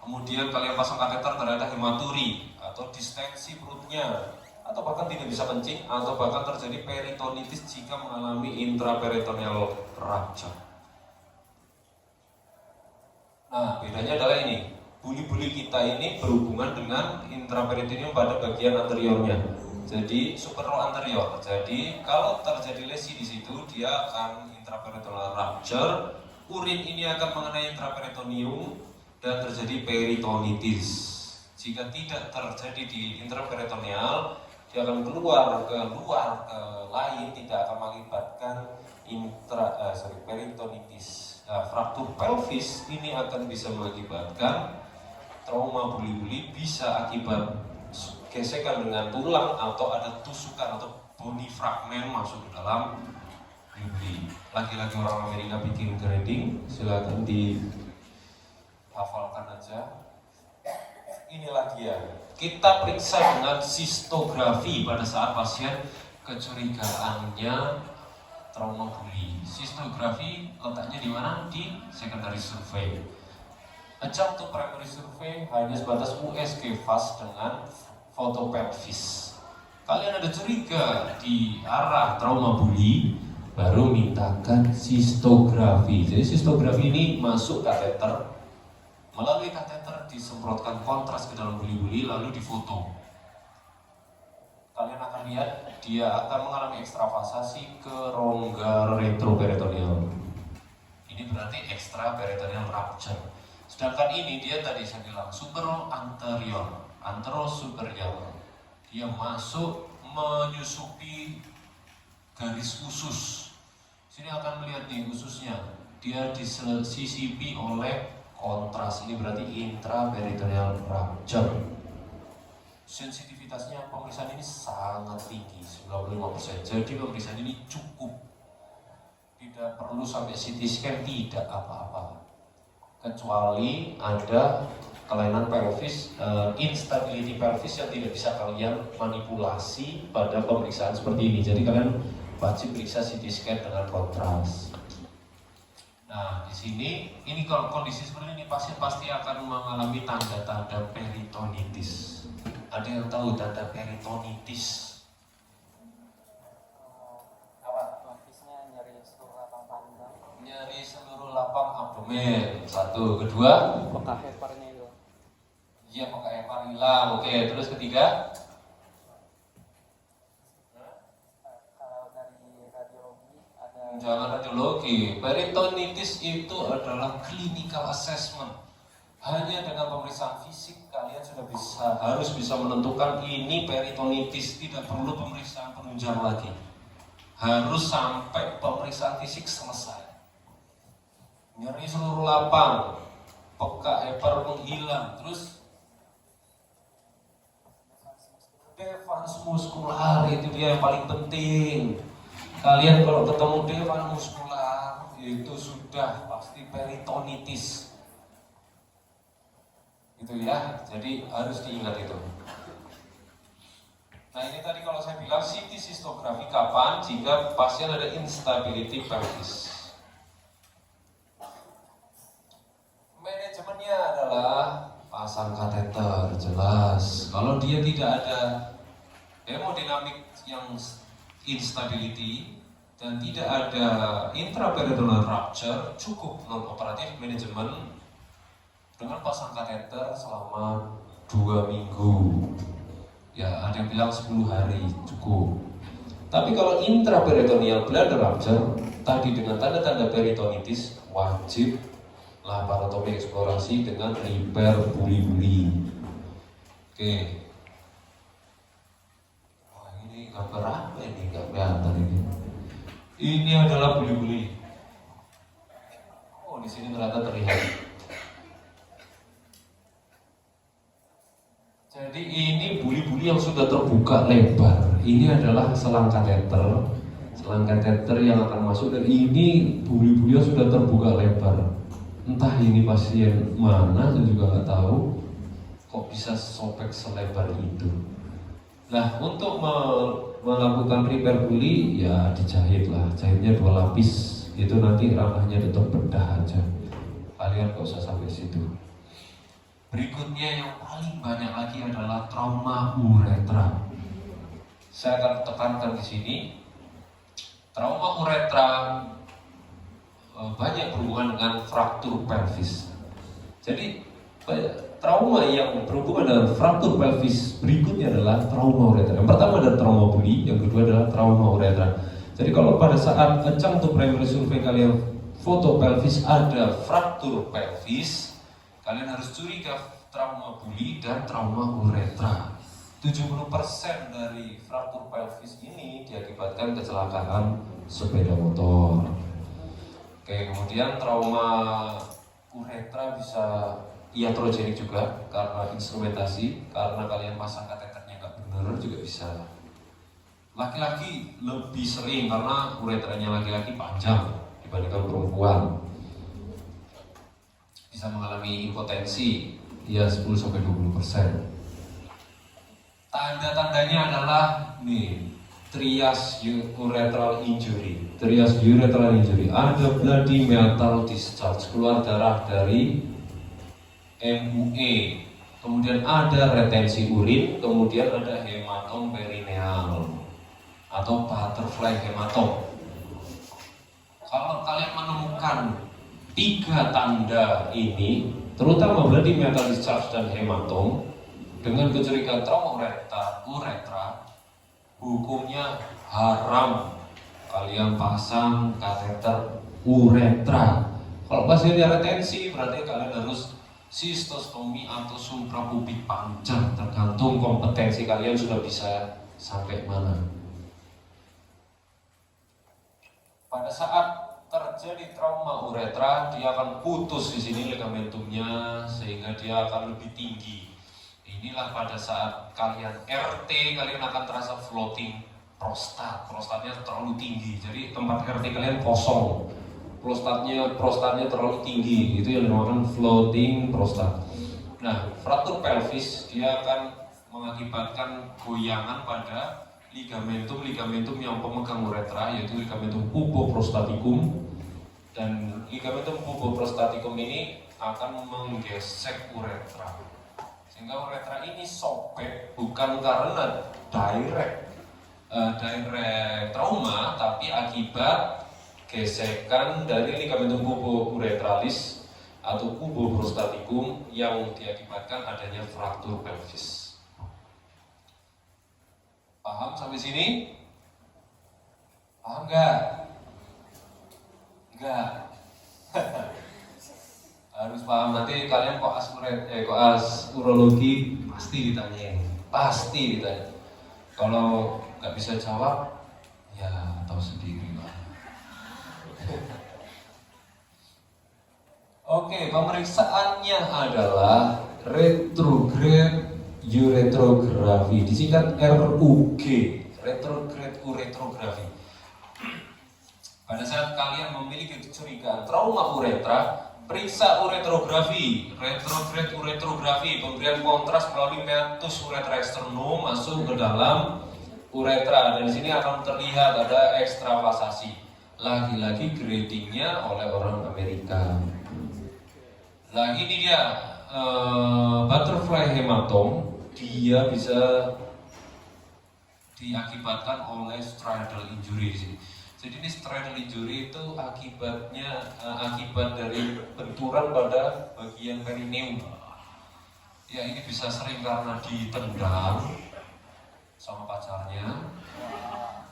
Kemudian kalian pasang kateter ternyata hematuri atau distensi perutnya, atau bahkan tidak bisa kencing, atau bahkan terjadi peritonitis jika mengalami intraperitoneal rupture. Nah, bedanya adalah ini. Buli-buli kita ini berhubungan dengan intraperitoneum pada bagian anteriornya. Jadi superior anterior. Jadi kalau terjadi lesi di situ, dia akan intraperitoneal rupture. Urin ini akan mengenai intraperitoneum dan terjadi peritonitis. Jika tidak terjadi di intraperitoneal, dia akan keluar ke luar lain, tidak akan mengakibatkan peritonitis. Nah, fraktur pelvis ini akan bisa mengakibatkan trauma buli-buli, bisa akibat gesekan dengan tulang atau ada tusukan atau bony fragment masuk ke dalam buli. Lagi-lagi orang Amerika bikin grading, silakan dihafalkan aja. Inilah dia. Kita periksa dengan sistografi pada saat pasien kecurigaannya trauma buli. Sistografi letaknya di mana? Di secondary survey. Adjunct to primary survey hanya sebatas USG fast dengan foto pelvis. Kalian ada curiga di arah trauma buli, baru mintakan sistografi. Jadi sistografi ini masuk kateter, melalui kateter disemprotkan kontras ke dalam buli-buli lalu difoto. Kalian akan lihat dia akan mengalami ekstravasasi ke rongga retroperitoneal. Ini berarti extraperitoneal rupture. Sedangkan ini dia tadi saya bilang superior anterior, anterosuperior. Dia masuk menyusupi garis usus. Sini akan melihat nih ususnya. Dia disisipi oleh kontras. Ini berarti intraperitoneal rupture. Sensitivitasnya pemeriksaan ini sangat tinggi, 95%. Jadi pemeriksaan ini cukup. Tidak perlu sampai CT scan, tidak apa-apa. Kecuali ada kelainan pelvis, instability pelvis yang tidak bisa kalian manipulasi pada pemeriksaan seperti ini. Jadi kalian wajib periksa CT scan dengan kontras. Nah, di sini ini kalau kondisi seperti ini pasien pasti akan mengalami tanda-tanda peritonitis. Ada yang tahu tanda peritonitis? Apa? Pelvisnya nyeri seluruh lapang panjang. Nyeri seluruh lapang satu. Kedua, Apakah heparnya itu? iya pakai hepar hilang. Oke, terus ketiga, Kalau dari radiologi ada jangan radiologi. Peritonitis itu adalah clinical assessment. Hanya dengan pemeriksaan fisik kalian sudah harus bisa menentukan ini peritonitis. Tidak perlu pemeriksaan penunjang lagi. Harus sampai pemeriksaan fisik selesai. Nyeri seluruh lapang, peka hepar menghilang, terus devans muskular itu dia yang paling penting. Kalian kalau ketemu devans muskular itu sudah pasti peritonitis. Itu ya, jadi harus diingat itu. Nah ini tadi kalau saya bilang CT sistografi kapan? Jika pasien ada instability pelvis. Manajemennya adalah pasang kateter, jelas. Kalau dia tidak ada hemodinamik yang instability dan tidak ada intraperitoneal rupture, cukup non-operatif manajemen dengan pasang kateter selama 2 minggu. Ya, ada yang bilang 10 hari cukup. Tapi kalau intraperitoneal bladder rupture, tadi dengan tanda-tanda peritonitis, wajib laparotomi eksplorasi dengan repair buli-buli. Oke. Wah, ini gambar apa ini? Nggak kelihatan ini. Ini adalah buli-buli. Oh, di sini ternyata terlihat. Jadi ini buli-buli yang sudah terbuka lebar. Ini adalah selang kateter yang akan masuk, dan ini buli-buli yang sudah terbuka lebar. Entah ini pasien mana, saya juga nggak tahu. Kok bisa sobek selebar itu? Nah, untuk melakukan repair buli, ya dijahit lah. Jahitnya 2 lapis. Itu nanti ranahnya tetap bedah aja. Kalian nggak usah sampai situ. Berikutnya yang paling banyak lagi adalah trauma uretra. Saya akan tekankan di sini. Trauma uretra banyak berhubungan dengan fraktur pelvis. Jadi trauma yang berhubungan dengan fraktur pelvis berikutnya adalah trauma uretra. Yang pertama adalah trauma buli, yang kedua adalah trauma uretra. Jadi kalau pada saat kencang tuh primary survey kalian foto pelvis ada fraktur pelvis, kalian harus curiga trauma buli dan trauma uretra. 70% dari fraktur pelvis ini diakibatkan kecelakaan sepeda motor. Oke, kemudian trauma uretra bisa iatrogenik juga karena instrumentasi, karena kalian pasang kateternya nggak benar juga bisa. Laki-laki lebih sering karena uretranya laki-laki panjang dibandingkan perempuan. Bisa mengalami impotensi, ya 10-20%. Tanda-tandanya adalah nih, trias uretral injury. Trias uretral injury, ada bloody metal discharge, keluar darah dari MUE. Kemudian ada retensi urin, kemudian ada hematom perineal atau butterfly hematom. Kalau kalian menemukan 3 tanda ini, terutama bloody metal discharge dan hematom, dengan kecurigaan trauma uretra, hukumnya haram kalian pasang kateter uretra. Kalau pasiennya retensi, berarti kalian harus sistostomi atau suprapubik panjang, tergantung kompetensi kalian sudah bisa sampai mana. Pada saat terjadi trauma uretra, dia akan putus di sini ligamentumnya sehingga dia akan lebih tinggi. Inilah pada saat kalian RT, kalian akan terasa floating prostatnya terlalu tinggi. Jadi tempat RT kalian kosong, prostatnya terlalu tinggi. Itu yang dinamakan floating prostat. Nah, fraktur pelvis dia akan mengakibatkan goyangan pada ligamentum yang pemegang uretra, yaitu ligamentum puboprostaticum. Dan ligamentum puboprostaticum ini akan menggesek uretra, sehingga uretra ini sobek bukan karena direct trauma, tapi akibat gesekan dari ligamentum pubo uretralis atau puboprostatikum yang diakibatkan adanya fraktur pelvis. Paham sampai sini? Paham nggak? Nggak. Harus paham, nanti kalian koas urologi pasti ditanyain, pasti ditanya. Kalau nggak bisa jawab, ya tahu sendiri lah. Oke, pemeriksaannya adalah retrograde uretrografi, disingkat RUG, retrograde uretrografi. Pada saat kalian memiliki kecurigaan trauma uretra, periksa uretrografi, retrograde uretrografi, pemberian kontras melalui meatus uretra eksternum masuk ke dalam uretra, dan di sini akan terlihat ada ekstravasasi. Lagi-lagi gradingnya oleh orang Amerika. Lagi ini dia butterfly hematom, dia bisa diakibatkan oleh stridal injury di sini. Jadi ini stridal injury itu akibatnya akibat dari benturan pada bagian perineum. Ya ini bisa sering karena ditendang sama pacarnya,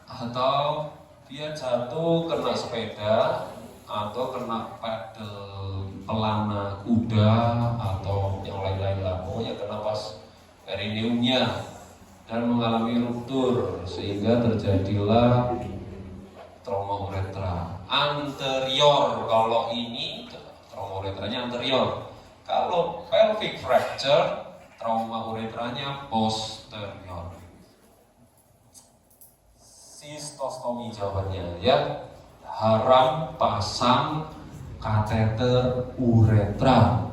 atau dia jatuh kena sepeda, atau kena pedal pelana kuda, atau yang lain-lain lah. Pokoknya kena pas perineumnya dan mengalami ruptur sehingga terjadilah trauma uretra anterior. Kalau ini trauma uretranya anterior. Kalau pelvic fracture, trauma uretranya posterior. Sistostomi jawabannya ya. Haram pasang kateter uretra.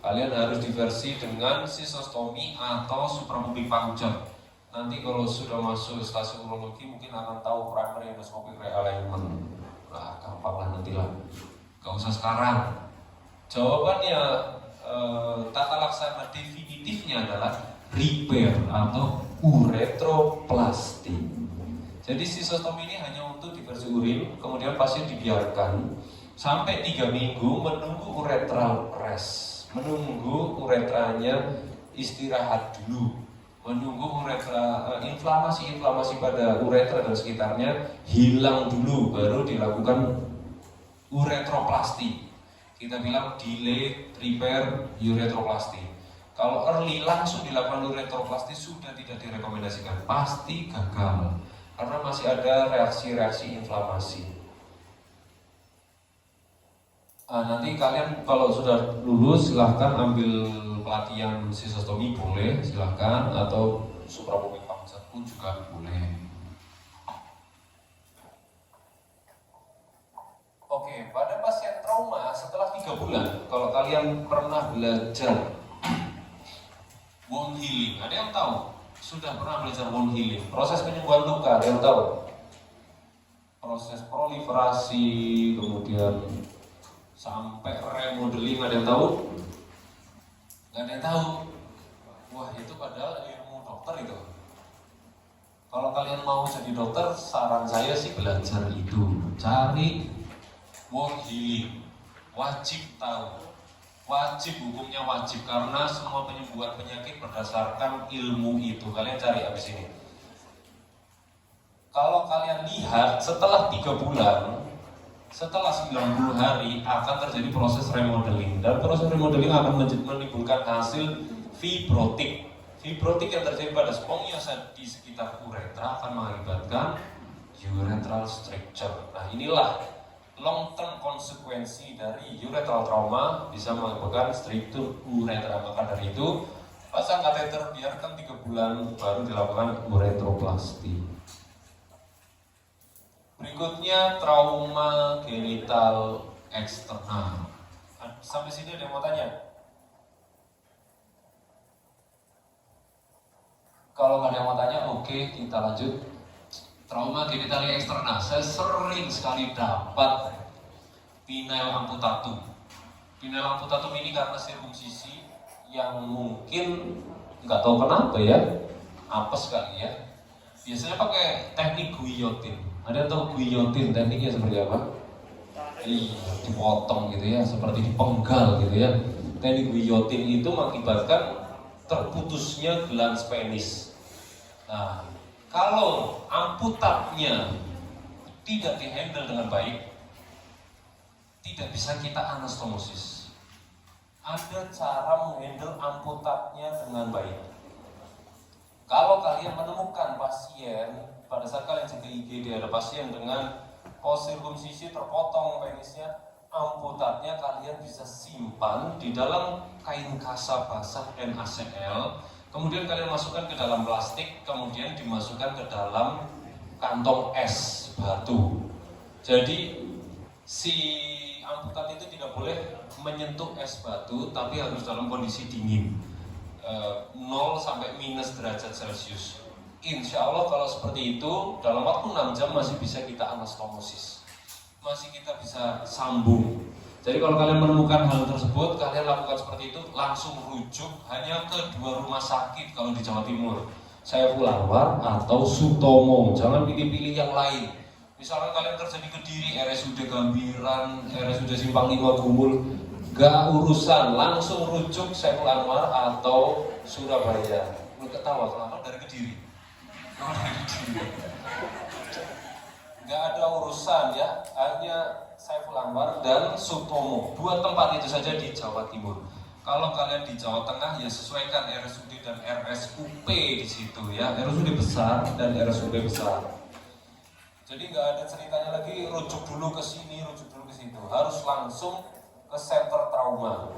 Kalian harus diversi dengan sistostomi atau suprapubic puncture. Nanti kalau sudah masuk stasiun urologi mungkin akan tahu primary endoscopic realignment. Nah, gampang lah nantilah. Gak usah sekarang. Jawabannya tata laksana definitifnya adalah repair atau uretroplasti. Jadi sistostomi ini hanya untuk diversi urin, kemudian pasien dibiarkan sampai 3 minggu menunggu uretral rest, menunggu uretranya istirahat dulu, menunggu uretra inflamasi pada uretra dan sekitarnya hilang dulu, baru dilakukan uretroplasti. Kita bilang delayed repair uretroplasti. Kalau early langsung dilakukan uretroplasti sudah tidak direkomendasikan, pasti gagal karena masih ada reaksi-reaksi inflamasi. Nanti kalian kalau sudah lulus silahkan ambil pelatihan sistostomi, boleh silahkan, atau suprapubic puncture pun juga boleh. Oke, pada pasien trauma setelah 3 bulan, kalau kalian pernah belajar wound healing, ada yang tahu? Sudah pernah belajar wound healing, proses penyembuhan luka, ada yang tahu? Proses proliferasi, kemudian sampai remodeling, ada yang tahu? Gak ada yang tahu. Wah, itu padahal ilmu dokter itu. Kalau kalian mau jadi dokter, saran saya sih belajar itu. Cari wound healing, wajib tahu. Wajib, hukumnya wajib, karena semua penyembuhan penyakit berdasarkan ilmu itu. Kalian cari habis ini. Kalau kalian lihat setelah 3 bulan, setelah 90 hari akan terjadi proses remodeling, dan proses remodeling akan menimbulkan hasil fibrotik. Fibrotik yang terjadi pada spongiosa di sekitar uretra akan mengakibatkan urethral stricture. Nah, inilah long term konsekuensi dari urethral trauma, bisa menyebabkan struktur uretra. Maka dari itu, pasang kateter, biarkan 3 bulan baru dilakukan uretroplasti. Berikutnya trauma genital eksternal. Sampai sini ada yang mau tanya? Kalau nggak ada yang mau tanya, oke, kita lanjut. Trauma genital eksternal, saya sering sekali dapat penile amputatum. Penile amputatum ini karena sirkumsisi yang mungkin nggak tahu kenapa ya, apes kali ya. Biasanya pakai teknik guillotine. Ada yang tahu guillotine tekniknya seperti apa? Iya, dipotong gitu ya, seperti dipenggal gitu ya. Teknik guillotine itu mengakibatkan terputusnya glans penis. Nah, kalau amputatnya tidak dihandle dengan baik, tidak bisa kita anastomosis. Ada cara menghandle amputatnya dengan baik. Kalau kalian menemukan pasien, pada saat kalian cek ke IGD ada pasien dengan postsirkumsisi terpotong penisnya, amputatnya kalian bisa simpan di dalam kain kasa basah NaCl, kemudian kalian masukkan ke dalam plastik, kemudian dimasukkan ke dalam kantong es batu. Jadi si amputat itu tidak boleh menyentuh es batu, tapi harus dalam kondisi dingin, 0 sampai minus derajat Celcius. Insya Allah kalau seperti itu dalam waktu 6 jam masih bisa kita anastomosis, masih kita bisa sambung. Jadi kalau kalian menemukan hal tersebut, kalian lakukan seperti itu, langsung rujuk hanya ke 2 rumah sakit kalau di Jawa Timur, Saiful Anwar atau Sutomo. Jangan pilih-pilih yang lain. Misalkan kalian kerja di Kediri, RSUD Gambiran, RSUD Simpang 5 Gumul, gak urusan, langsung rujuk Saiful Anwar atau Surabaya. Lu ketawa, kenapa dari Kediri? Nggak ada urusan ya, hanya Saiful Anwar dan Sutomo, 2 tempat itu saja di Jawa Timur. Kalau kalian di Jawa Tengah ya sesuaikan RSUD dan RSUP di situ ya, RSUD besar dan RSUD besar. Jadi nggak ada ceritanya lagi rujuk dulu ke sini, rujuk dulu ke situ, harus langsung ke center trauma.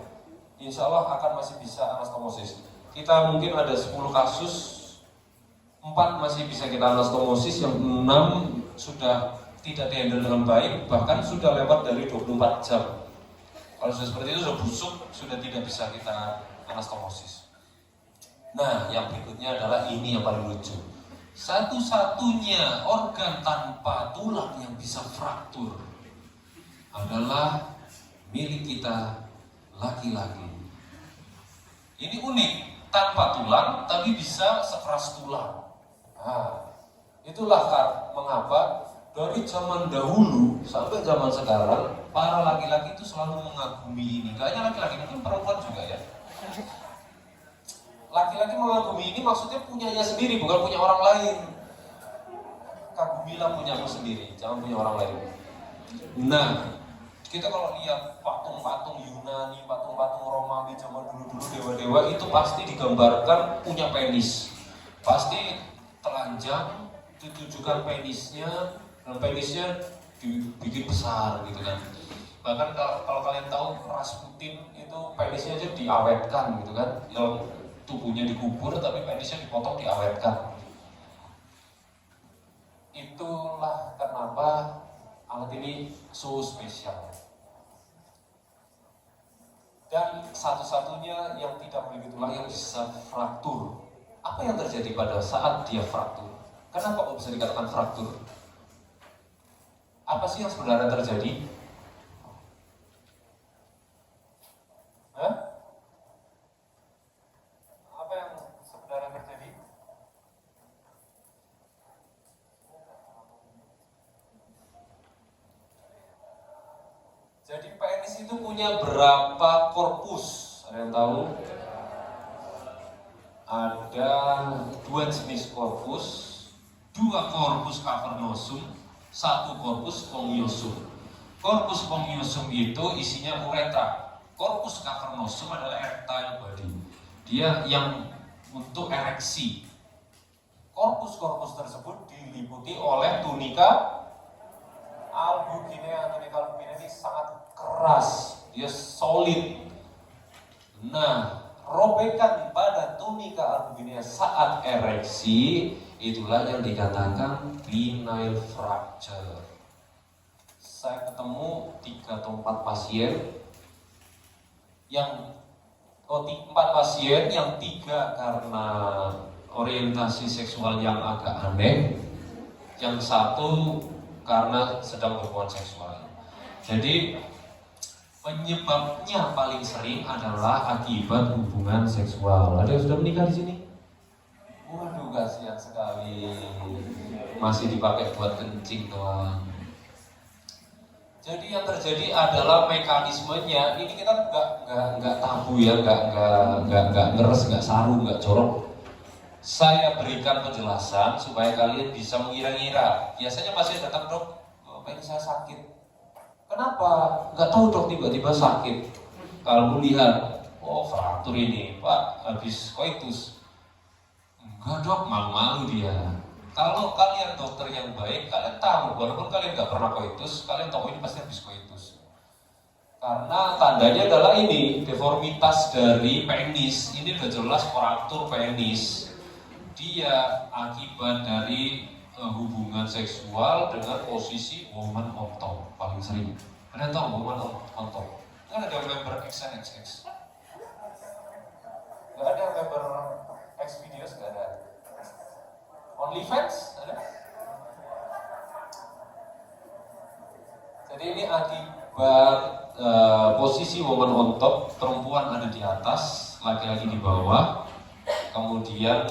Insya Allah akan masih bisa anastomosis. Kita mungkin ada 10 kasus, 4 masih bisa kita anastomosis, yang 6 sudah tidak dihandle dengan baik, bahkan sudah lewat dari 24 jam. Kalau sudah seperti itu, sudah busuk, sudah tidak bisa kita anastomosis. Nah, yang berikutnya adalah ini yang paling lucu. Satu-satunya organ tanpa tulang yang bisa fraktur adalah milik kita laki-laki. Ini unik, tanpa tulang tapi bisa sekeras tulang. Nah, itulah mengapa dari zaman dahulu sampai zaman sekarang para laki-laki itu selalu mengagumi ini. Gak hanya laki-laki, mungkin perempuan juga ya. Laki-laki mengagumi ini maksudnya punyanya sendiri, bukan punya orang lain. Kagumilah punyamu sendiri, jangan punya orang lain. Nah, kita kalau lihat patung-patung Yunani, patung-patung Romawi zaman dulu-dulu, dewa-dewa itu pasti digambarkan punya penis. Pasti telanjang, ditujukan penisnya, dan penisnya dibikin besar gitu kan. Bahkan kalau kalian tahu Rasputin itu penisnya aja diawetkan gitu kan, yang tubuhnya dikubur tapi penisnya dipotong diawetkan. Itulah kenapa alat ini so spesial. Dan satu-satunya yang tidak memiliki tulang yang bisa fraktur. Apa yang terjadi pada saat dia fraktur? Kenapa kok bisa dikatakan fraktur? Apa sih yang sebenarnya terjadi? Hah? Apa yang sebenarnya terjadi? Jadi penis itu punya berapa korpus? Ada yang tahu? Ada 2 jenis korpus, 2 korpus cavernosum, 1 korpus spongiosum. Korpus spongiosum itu isinya uretra. Korpus cavernosum adalah erectile body. Dia yang untuk ereksi. Korpus-korpus tersebut diliputi oleh tunika albuginea. Tunika albuginea ini sangat keras, dia solid. Nah, robekan pada tunika albuginea saat ereksi itulah yang dikatakan penile fracture. Saya ketemu 3 atau 4 pasien yang 4 pasien yang 3 karena orientasi seksual yang agak aneh, yang 1 karena sedang berhubungan seksual. Jadi penyebabnya paling sering adalah akibat hubungan seksual. Ada yang sudah menikah di sini? Waduh, kasihan sekali. Masih dipakai buat kencing doang. Jadi yang terjadi adalah mekanismenya. Ini kita nggak tabu ya, nggak ngeres, nggak saru, nggak jorok. Saya berikan penjelasan supaya kalian bisa mengira-ngira. Biasanya pasien datang, dok, ini saya sakit. Kenapa? Nggak tahu dok, tiba-tiba sakit. Kalau lihat, oh fraktur ini, Pak, habis koitus. Enggak dok, malu-malu dia. Kalau kalian dokter yang baik, kalian tahu, walaupun kalian nggak pernah koitus, kalian tahu ini pasti habis koitus. Karena tandanya adalah ini, deformitas dari penis. Ini udah jelas fraktur penis. Dia akibat dari hubungan seksual dengan posisi woman on top, paling sering. Kalian tahu woman on top? Kan ada member XNXX. Gak ada member X videos, gak ada. OnlyFans ada? Jadi ini akibat posisi woman on top, perempuan ada di atas, laki-laki di bawah. Kemudian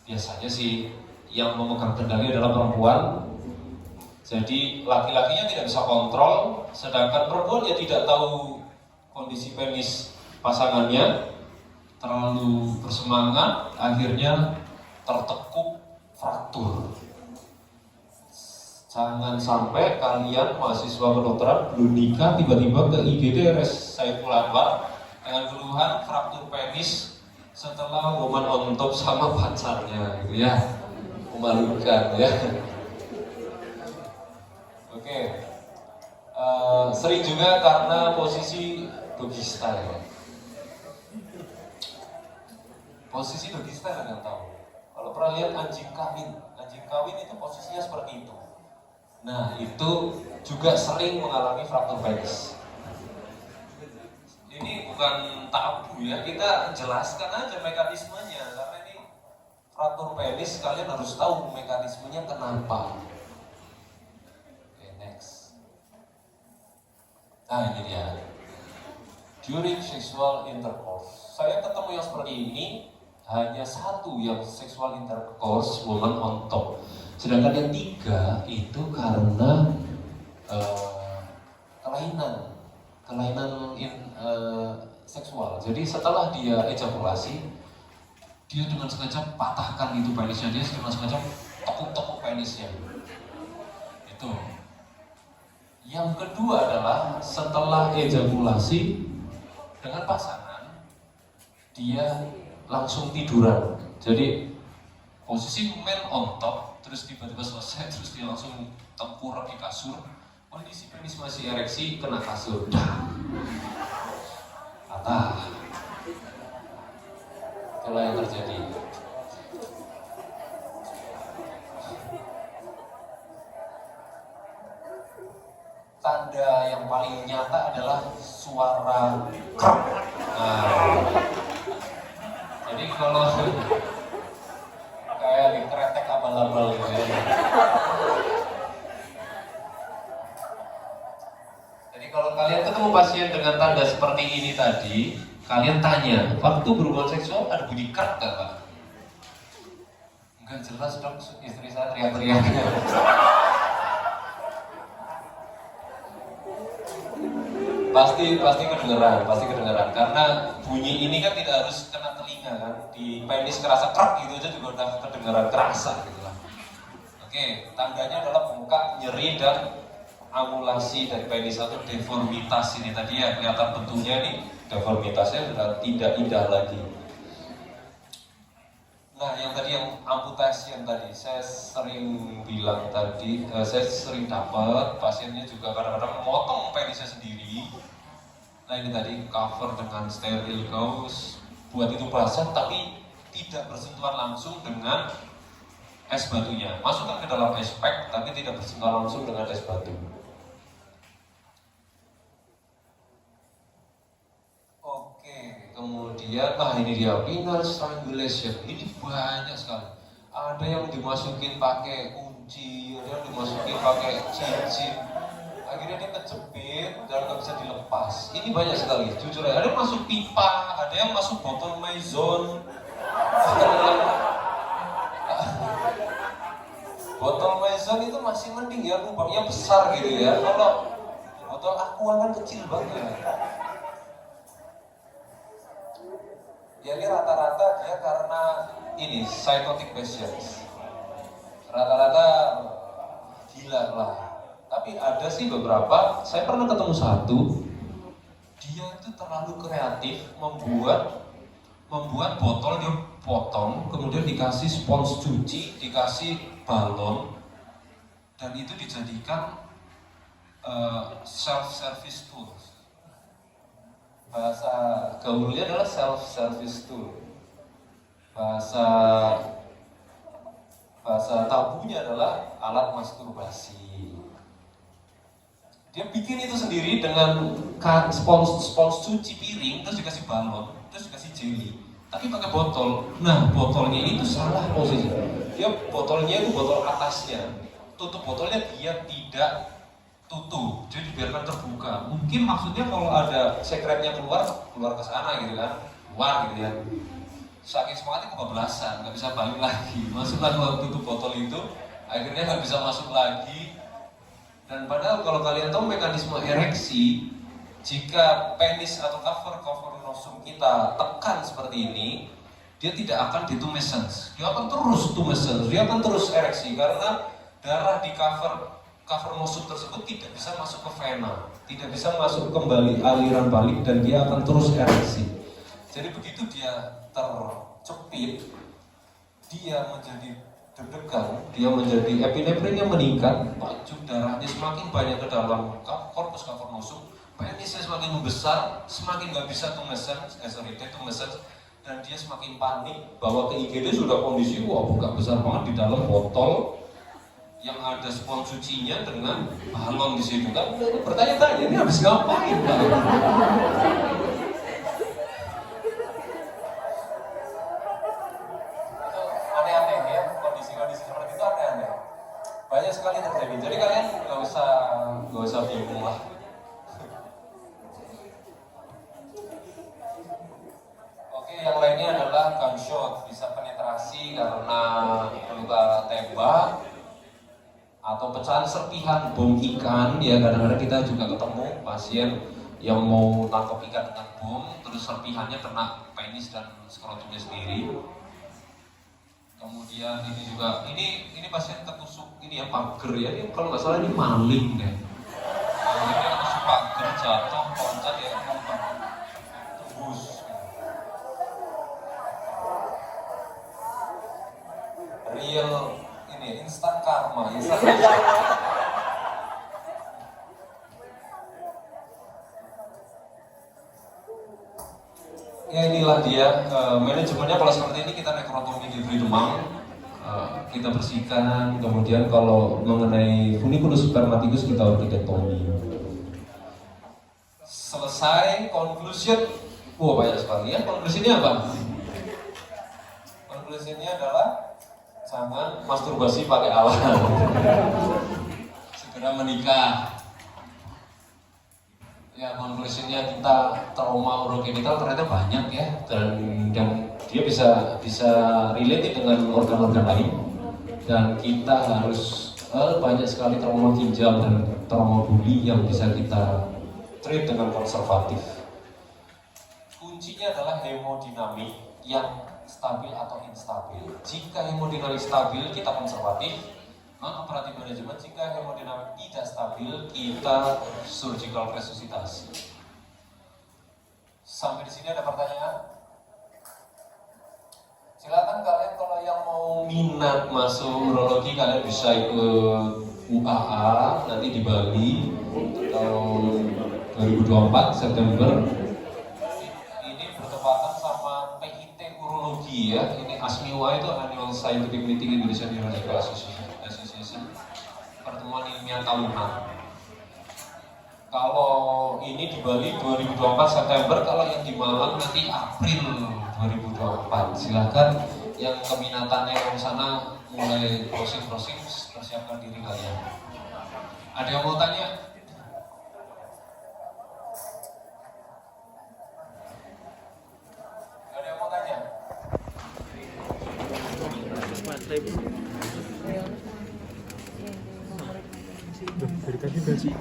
biasanya sih yang memegang kendali adalah perempuan. Jadi laki-lakinya tidak bisa kontrol, sedangkan perempuan ya tidak tahu kondisi penis pasangannya, terlalu bersemangat, akhirnya tertekuk, fraktur. Jangan sampai kalian mahasiswa kedokteran belum nikah tiba-tiba ke IGD RS Saiful Anwar dengan keluhan fraktur penis setelah woman on top sama pacarnya, gitu ya. Memalukan ya. Oke. Sering juga karena posisi doggy style. Posisi doggy style kalian tahu. Kalau pernah lihat anjing kawin itu posisinya seperti itu. Nah, itu juga sering mengalami fraktur penis. Ini bukan tabu ya, kita jelaskan aja mekanismenya. Karena ini fraktur penis, kalian harus tahu mekanismenya kenapa. Oke, next. Nah, ini dia. During sexual intercourse. Saya ketemu yang seperti ini, hanya satu yang sexual intercourse, woman on top. Sedangkan yang tiga itu karena kelainan seksual. Jadi setelah dia ejakulasi, dia dengan sengaja patahkan itu penisnya, dia dengan sengaja tekuk-tekuk penisnya. Itu. Yang kedua adalah setelah ejakulasi dengan pasangan, dia langsung tiduran. Jadi posisi men on top, terus tiba-tiba selesai, terus dia langsung tengkurap di kasur. Kondisi penis masih ereksi, kena kasur. Patah. Itulah yang terjadi. Tanda yang paling nyata adalah suara krek. Nah, jadi kalau kayak dikeretek abal-abal gitu ya. Jadi kalau kalian ketemu pasien dengan tanda seperti ini tadi, kalian tanya, waktu berhubungan seksual ada bunyi krek gak Pak? Enggak jelas dok, istri saya teriak-teriak. Pasti kedengeran karena bunyi ini kan tidak harus kena telinga kan, di penis kerasa krek gitu aja juga udah kedengeran kerasa gitu lah. Oke, tandanya adalah bengkak, nyeri dan angulasi dari penis atau deformitas ini tadi ya, kelihatan bentuknya nih, deformitasnya sudah tidak indah lagi. Nah, yang tadi yang amputasi yang tadi saya sering bilang tadi, saya sering dapat pasiennya juga kadang-kadang memotong penisnya sendiri. Nah ini tadi cover dengan steril gauze, buat itu basah tapi tidak bersentuhan langsung dengan es batunya. Masukkan ke dalam es pack tapi tidak bersentuhan langsung dengan es batu. Kemudian, ini dia penile strangulation. Ini banyak sekali. Ada yang dimasukin pakai kunci, ada yang dimasukin pakai cincin. Akhirnya dia kejepit dan nggak bisa dilepas. Ini banyak sekali. Jujur ya, ada yang masuk pipa, ada yang masuk botol maison. Botol maison itu masih mending ya, lubangnya besar gitu ya. Kalau botol aqua kan kecil banget. Ya ini rata-rata dia karena ini psychotic patients. Rata-rata gila lah. Tapi ada sih beberapa, saya pernah ketemu satu, dia itu terlalu kreatif membuat botol dia potong, kemudian dikasih spons cuci, dikasih balon, dan itu dijadikan self-service tools. Bahasa gaulnya adalah self-service tool. Bahasa tabunya adalah alat masturbasi. Dia bikin itu sendiri dengan spons cuci piring, terus dikasih balon, terus dikasih jelly. Tapi pakai botol. Nah, botolnya itu salah posisi. Dia botolnya itu botol atasnya. Tutup botolnya dia tidak tutup, jadi dibiarkan terbuka. Mungkin maksudnya kalau ada sekretnya keluar ke sana gitu kan, keluar gitu ya. Saking semangatnya kebablasan, nggak bisa balik lagi. Masuklah ke tutup botol itu, akhirnya nggak bisa masuk lagi. Dan padahal kalau kalian tahu mekanisme ereksi, jika penis atau cover nosum kita tekan seperti ini, dia tidak akan ditumescence. Dia akan terus tumescence, dia akan terus ereksi karena darah di cover nosum tersebut tidak bisa masuk ke vena, tidak bisa masuk kembali aliran balik, dan dia akan terus ereksi. Jadi begitu dia tercepit, dia menjadi deg-degan, dia menjadi epinefrinnya meningkat, laju darahnya semakin banyak ke dalam korpus cavernosum, penisnya semakin membesar, semakin nggak bisa tumescence, dan dia semakin panik bahwa ke IGD sudah kondisi nggak besar banget di dalam botol yang ada spons cucinya dengan balon di situ kan. Bertanya-tanya, ini habis ngapain Pak? Aneh-aneh ya, kondisi-kondisi seperti itu aneh-aneh. Banyak sekali terjadi. Jadi kalian nggak usah bingung lah. Oke, yang lainnya adalah gunshot, bisa penetrasi karena luka tembak atau pecahan serpihan bom ikan. Ya kadang-kadang kita juga ketemu pasien yang mau tangkap ikan dengan bom, terus serpihannya kena penis dan skrotumnya sendiri. Kemudian ini juga, ini pasien ketusuk ini ya pager ya, ini kalau nggak salah ini maling deh. Ini ketusuk pager, jatuh, loncat ya, tembus. Real ini instant karma, Ya inilah dia manajemennya. Kalau seperti ini kita nekrotomi diberi demam, kita bersihkan. Kemudian kalau mengenai funiculus spermaticus kita orchidectomy. Selesai, conclusion. Wah banyak sekali ya. Konklusinya apa? Konklusinya adalah jangan masturbasi pakai alat. Segera menikah. Ya, konklusinya kita trauma urogenital ternyata banyak ya, dan dia bisa relate dengan organ-organ lain, dan kita harus banyak sekali trauma ginjal dan trauma buli yang bisa kita treat dengan konservatif. Kuncinya adalah hemodinamik yang stabil atau instabil. Jika hemodinamik stabil, kita konservatif. Non-operatif manajemen. Jika hemodinamik tidak stabil, kita surgical resusitasi. Sampai di sini ada pertanyaan? Silakan kalian kalau yang mau minat masuk urologi, kalian bisa ikut UAA nanti di Bali tahun 2024 September. Ini bertepatan sama PIT urologi ya. Ini ASMIWA itu Annual Scientific Meeting Indonesian Urological Association. Pertemuan ilmiah tahunan. Kalau ini di Bali 2024 September, kalau yang di Malang nanti April 2024. Silakan yang keminatannya ke sana mulai browsing, persiapkan diri kalian. Ada yang mau tanya? Ada yang mau tanya? Dari tadi udah sih.